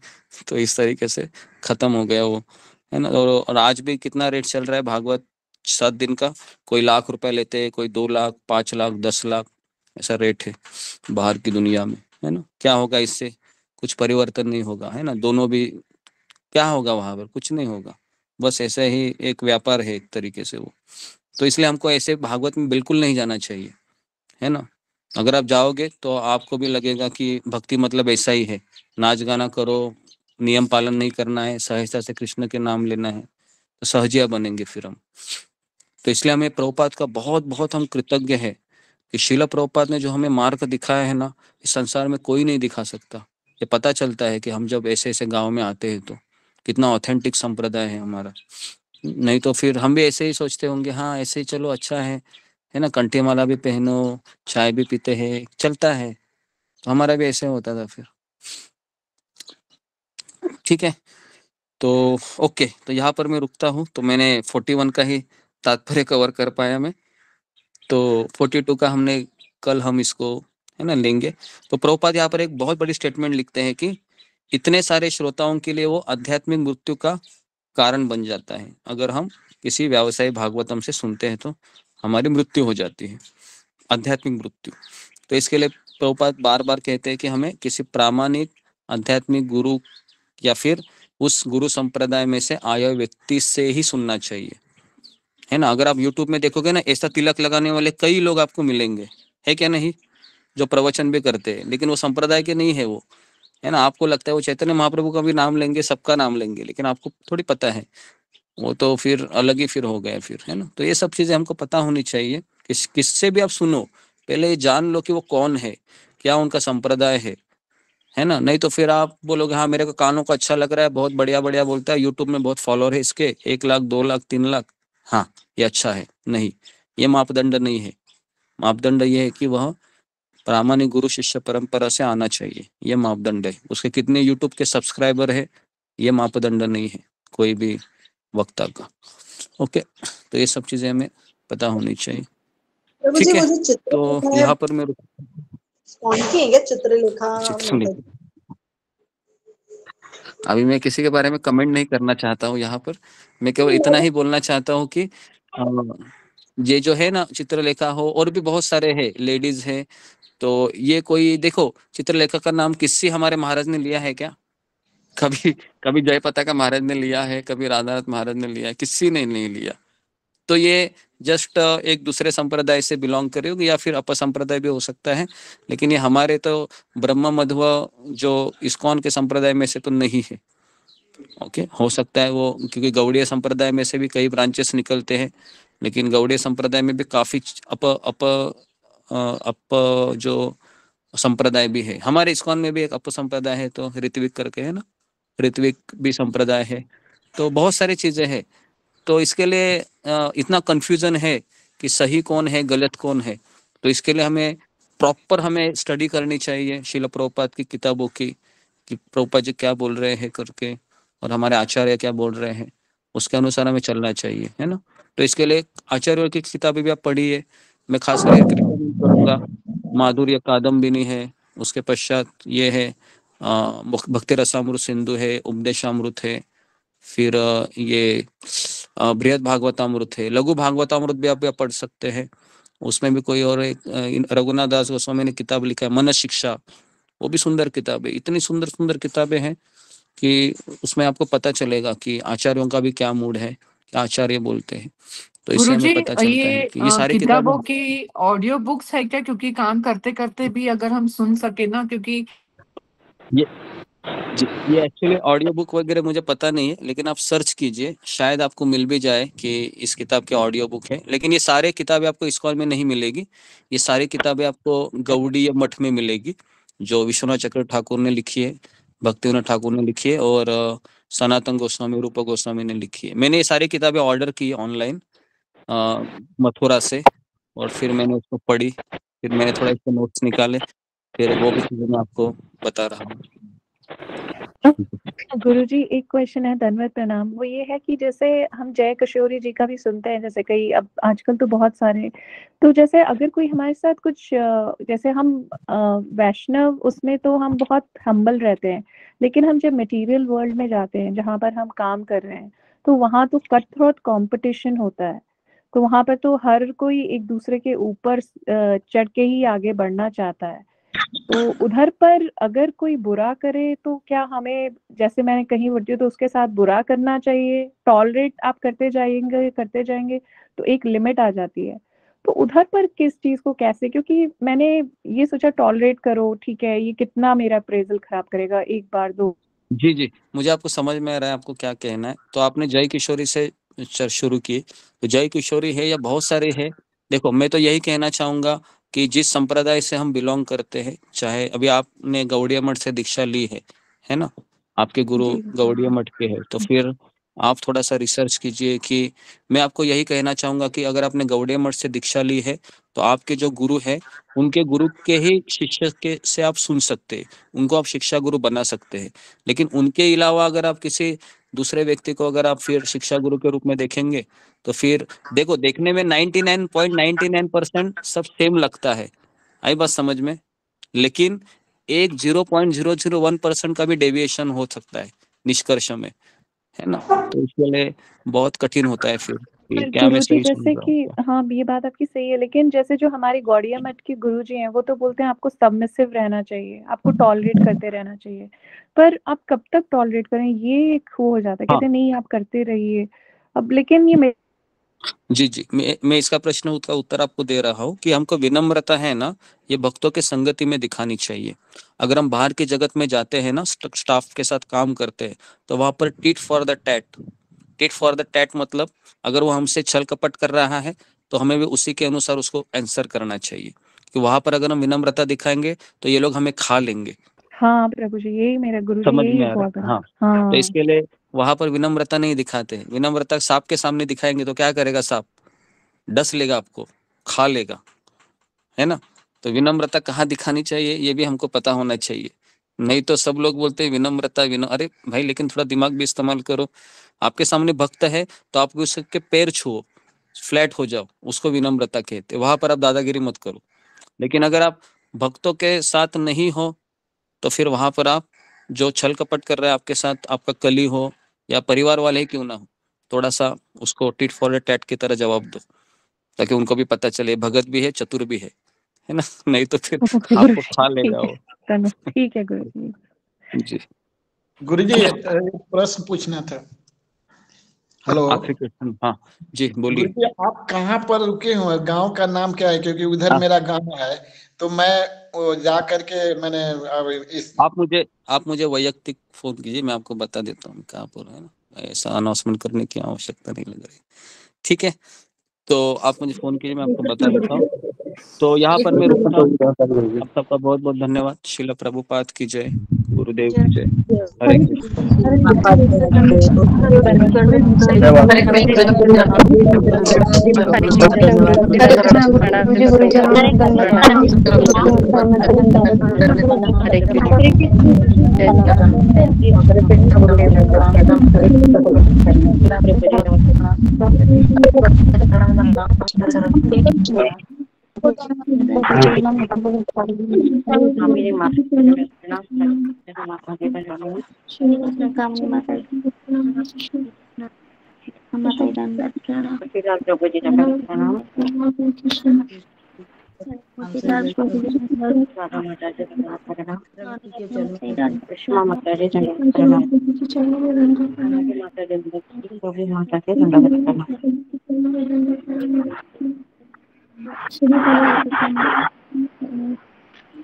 तो इस तरीके से खत्म हो गया वो, है ना। और आज भी कितना रेट चल रहा है भागवत 7 दिन का, कोई लाख रुपए लेते हैं, कोई 2 लाख, 5 लाख, 10 लाख, ऐसा रेट है बाहर की दुनिया में, है ना। क्या होगा इससे, कुछ परिवर्तन नहीं होगा, है ना, दोनों भी क्या होगा वहां पर, कुछ नहीं होगा, बस ऐसे ही एक व्यापार है एक तरीके से वो। तो इसलिए हमको ऐसे भागवत में बिल्कुल नहीं जाना चाहिए, है ना। अगर आप जाओगे तो आपको भी लगेगा कि भक्ति मतलब ऐसा ही है, नाच गाना करो, नियम पालन नहीं करना है, सहजता से कृष्ण के नाम लेना है, तो सहजिया बनेंगे फिर हम। तो इसलिए हमें प्रभुपाद का बहुत बहुत हम कृतज्ञ है कि शिला प्रभुपाद ने जो हमें मार्ग दिखाया है ना, इस संसार में कोई नहीं दिखा सकता। ये पता चलता है कि हम जब ऐसे ऐसे गांव में आते हैं तो कितना ऑथेंटिक संप्रदाय है हमारा। नहीं तो फिर हम भी ऐसे ही सोचते होंगे, हाँ ऐसे ही चलो अच्छा है ना, कंठी माला भी पहनो, चाय भी पीते हैं, चलता है, तो हमारा भी ऐसे होता था फिर। ठीक है, तो ओके, तो यहाँ पर मैं रुकता हूँ। तो मैंने 41 का ही तात्पर्य कवर कर पाया मैं, तो 42 का हमने कल हम इसको है ना लेंगे। तो प्रभुपाद यहाँ पर एक बहुत बड़ी स्टेटमेंट लिखते हैं कि इतने सारे श्रोताओं के लिए वो आध्यात्मिक मृत्यु का कारण बन जाता है अगर हम किसी व्यावसायी भागवतम से सुनते हैं तो हमारी मृत्यु हो जाती है, आध्यात्मिक मृत्यु। तो इसके लिए प्रभुपाद बार बार कहते हैं कि हमें किसी प्रामाणिक आध्यात्मिक गुरु या फिर उस गुरु संप्रदाय में से आए हुए व्यक्ति से ही सुनना चाहिए, है ना। अगर आप YouTube में देखोगे ना, ऐसा तिलक लगाने वाले कई लोग आपको मिलेंगे, है क्या नहीं, जो प्रवचन भी करते हैं, लेकिन वो संप्रदाय के नहीं है वो, है ना। आपको लगता है वो चैतन्य महाप्रभु का भी नाम लेंगे, सबका नाम लेंगे, लेकिन आपको थोड़ी पता है वो तो फिर अलग ही फिर हो गए फिर, है ना। तो ये सब चीजें हमको पता होनी चाहिए। किससे भी आप सुनो, पहले ये जान लो कि वो कौन है, क्या उनका संप्रदाय है ना। नहीं तो फिर आप बोलोगे हाँ मेरे को कानों को अच्छा लग रहा है, बहुत बढ़िया बढ़िया बोलता है, यूट्यूब में बहुत फॉलोअर है इसके, 1 लाख 2 लाख 3 लाख, हाँ ये अच्छा है। नहीं, ये मापदंड नहीं है। मापदंड ये है कि वह प्रामाणिक गुरु शिष्य परंपरा से आना चाहिए, ये मापदंड है। उसके कितने यूट्यूब के सब्सक्राइबर है, ये मापदंड नहीं है कोई भी वक्ता का। ओके, तो ये सब चीजें हमें पता होनी चाहिए, ठीक है। तो यहाँ पर मैं कौन की है क्या चित्रलेखा? अभी मैं किसी के बारे में कमेंट नहीं करना चाहता हूँ यहाँ पर, मैं केवल इतना ही बोलना चाहता हूँ कि ये जो है ना चित्रलेखा हो, और भी बहुत सारे है लेडीज है, तो ये कोई देखो चित्रलेखा का नाम किसी हमारे महाराज ने लिया है क्या? कभी जयपताका का महाराज ने लिया है, कभी राधानाथ महाराज ने लिया है? किसी ने नहीं लिया। तो ये जस्ट एक दूसरे संप्रदाय से बिलोंग करे होगी, या फिर अपसंप्रदाय भी हो सकता है, लेकिन ये हमारे तो ब्रह्म मध्व जो इस्कॉन के संप्रदाय में से तो नहीं है। ओके, हो सकता है वो, क्योंकि गौड़ीय संप्रदाय में से भी कई ब्रांचेस निकलते हैं, लेकिन गौड़ीय संप्रदाय में भी काफी अप जो संप्रदाय भी है। हमारे इस्कॉन में भी एक अप संप्रदाय है, तो ऋत्विक करके है ना, ऋत्विक भी संप्रदाय है। तो बहुत सारी चीजें हैं, तो इसके लिए इतना कंफ्यूजन है कि सही कौन है गलत कौन है। तो इसके लिए हमें प्रॉपर हमें स्टडी करनी चाहिए श्रील प्रभुपाद की किताबों की, कि प्रभुपाद जी क्या बोल रहे हैं करके, और हमारे आचार्य क्या बोल रहे हैं, उसके अनुसार हमें चलना चाहिए, है ना। तो इसके लिए आचार्यों की किताबें भी आप पढ़िए। मैं खास करके रिकमेंड करूंगा, माधुर्य कादम्बिनी है, उसके पश्चात ये है भक्ति रसामृत सिंधु है, उपदेशामृत है, फिर ये बृहद भागवतामृत है, लघु भागवतामृत भी आप पढ़ सकते हैं। उसमें भी कोई और एक रघुनाथ दास गोस्वामी ने किताब लिखा है मन शिक्षा, वो भी सुंदर किताब है। इतनी सुंदर सुंदर किताबें हैं कि उसमें आपको पता चलेगा कि आचार्यों का भी क्या मूड है, क्या आचार्य बोलते हैं। तो इससे हमें पता चलता है कि ये सारी किताबों की ऑडियो बुक्स है क्या? क्योंकि काम करते करते भी अगर हम सुन सके ना, क्योंकि ये एक्चुअली ऑडियो बुक वगैरह मुझे पता नहीं है, लेकिन आप सर्च कीजिए, शायद आपको मिल भी जाए कि इस किताब की ऑडियो बुक है। लेकिन ये सारे किताबें आपको इस्कॉन में नहीं मिलेगी, ये सारी किताबें आपको गौड़ीय मठ में मिलेगी, जो विश्वनाथ चक्र ठाकुर ने लिखी है, भक्तिविनोद ठाकुर ने लिखी है, और सनातन गोस्वामी रूप गोस्वामी ने लिखी है। मैंने ये सारी किताबें ऑर्डर की ऑनलाइन मथुरा से, और फिर मैंने उसको पढ़ी, फिर मैंने थोड़ा इसके नोट्स निकाले, फिर वो भी चीजें मैं आपको बता रहा हूँ। गुरुजी एक क्वेश्चन है, धन्यवाद प्रणाम। वो ये है कि जैसे हम जय किशोरी जी का भी सुनते हैं, जैसे कई अब आजकल तो बहुत सारे, तो जैसे अगर कोई हमारे साथ कुछ जैसे हम वैष्णव उसमें तो हम बहुत हम्बल रहते हैं, लेकिन हम जब मटेरियल वर्ल्ड में जाते हैं जहाँ पर हम काम कर रहे हैं, तो वहाँ तो कट थ्रोट कंपटीशन होता है। तो वहाँ पर तो हर कोई एक दूसरे के ऊपर चढ़ के ही आगे बढ़ना चाहता है। तो उधर पर अगर कोई बुरा करे तो क्या हमें, जैसे मैंने कहीं बढ़ती हूँ तो उसके साथ बुरा करना चाहिए? टॉलरेट आप करते जाएंगे तो एक लिमिट आ जाती है। तो उधर पर किस चीज को कैसे, क्योंकि मैंने ये सोचा टॉलरेट करो ठीक है, ये कितना मेरा अप्रेजल खराब करेगा, एक बार दो। जी, मुझे आपको समझ में आ रहा है आपको क्या कहना है। तो आपने जय किशोरी से शुरू की, तो जय किशोरी है या बहुत सारे है। देखो मैं तो यही कहना चाहूंगा कि जिस संप्रदाय से हम बिलोंग करते हैं, चाहे अभी आपने गौड़िया मठ से दीक्षा ली है ना, आपके गुरु गौड़िया मठ के है, तो फिर आप थोड़ा सा रिसर्च कीजिए। कि मैं आपको यही कहना चाहूंगा कि अगर आपने गौड़िया मठ से दीक्षा ली है, तो आपके जो गुरु है उनके गुरु के ही शिष्य के से आप सुन सकते हैं, उनको आप शिक्षा गुरु बना सकते हैं। लेकिन उनके अलावा अगर आप किसी दूसरे व्यक्ति को अगर आप फिर शिक्षा गुरु के रूप में देखेंगे, तो फिर देखो देखने में 99.99% सब सेम लगता है, आई बात समझ में, लेकिन एक 0.001% का भी डेविएशन हो सकता है निष्कर्ष में, है ना। तो इसके लिए बहुत कठिन होता है फिर। पर क्या मैं गुरुजी सही सुन जैसे रहा कि हूँ? हाँ ये बात आपकी सही है, लेकिन जैसे जो हमारे गौड़िया मठ के गुरुजी हैं वो तो बोलते हैं आपको सबमिसिव रहना चाहिए, आपको टॉलरेट करते रहना चाहिए। पर आप कब तक टॉलरेट करें, ये एक हो जाता है, हाँ कहते हैं नहीं आप करते रहिए। अब लेकिन ये जी जी, मैं इसका प्रश्न का उत्तर आपको दे रहा हूँ कि हमको विनम्रता है ना, ये भक्तों के संगति में दिखानी चाहिए। अगर हम बाहर की जगत में जाते हैं ना, स्टाफ के साथ काम करते हैं, तो वहां पर टिट फॉर द टैट मतलब अगर वो हमसे छल कपट कर रहा है तो हमें भी उसी के अनुसार उसको आंसर करना चाहिए। कि वहां पर अगर हम विनम्रता दिखाएंगे तो ये लोग हमें खा लेंगे। हाँ प्रभु जी, यही मेरा गुरुजी समझ यही में आ बहुत रहा है? बड़ा। हाँ, तो हाँ इसके लिए वहां पर विनम्रता नहीं दिखाते हैं। विनम्रता सांप के सामने दिखाएंगे तो क्या करेगा सांप? डस लेगा आपको, खा लेगा, है ना। तो विनम्रता कहाँ दिखानी चाहिए ये भी हमको पता होना चाहिए। नहीं तो सब लोग बोलते हैं विनम्रता अरे भाई, लेकिन थोड़ा दिमाग भी इस्तेमाल करो। आपके सामने भक्त है तो आप उसके पैर छुओ, फ्लैट हो जाओ, उसको विनम्रता कहते। वहां पर आप दादागिरी मत करो। लेकिन अगर आप भक्तों के साथ नहीं हो तो फिर वहां पर आप जो छल कपट कर रहे हैं आपके साथ, आपका कली हो या परिवार वाले ही क्यों ना हो, थोड़ा सा उसको टिट फॉर टैट की तरह जवाब दो, ताकि उनको भी पता चले भगत भी है, चतुर भी है ना। नहीं तो फिर ओके आपको गुरुजी, खा ठीक लेगा है वो। धन्यवाद, ठीक है गुरुजी। जी गुरुजी एक प्रश्न पूछना था। हेलो आखिरी क्वेश्चन, हाँ जी बोलिए। गुरुजी, आप कहाँ पर रुके हुए हैं? गांव का नाम क्या है? क्योंकि उधर हाँ, मेरा गांव है, तो मैं वो जा करके मैंने अब इस आप मुझे वैयक्तिक फोन कीजिए, मैं आपको बता देता हूँ कहाँ पर है ना। ऐसा अनाउंसमेंट करने की आवश्यकता नहीं लग रही। ठीक है, तो आप मुझे फोन कीजिए, मैं आपको बता देता हूँ। तो यहाँ पर मैं रुकता हूँ। आप सबका बहुत बहुत धन्यवाद। श्रील प्रभुपाद की जय, गुरुदेव की जय। हरे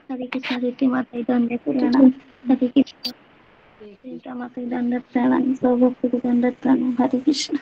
हरे कृष्ण रीति माता दंडवत प्रणाम। हरे कृष्ण माता दंडवत प्रणाम। सब भक्त को दंडवत प्रणाम। हरे कृष्ण।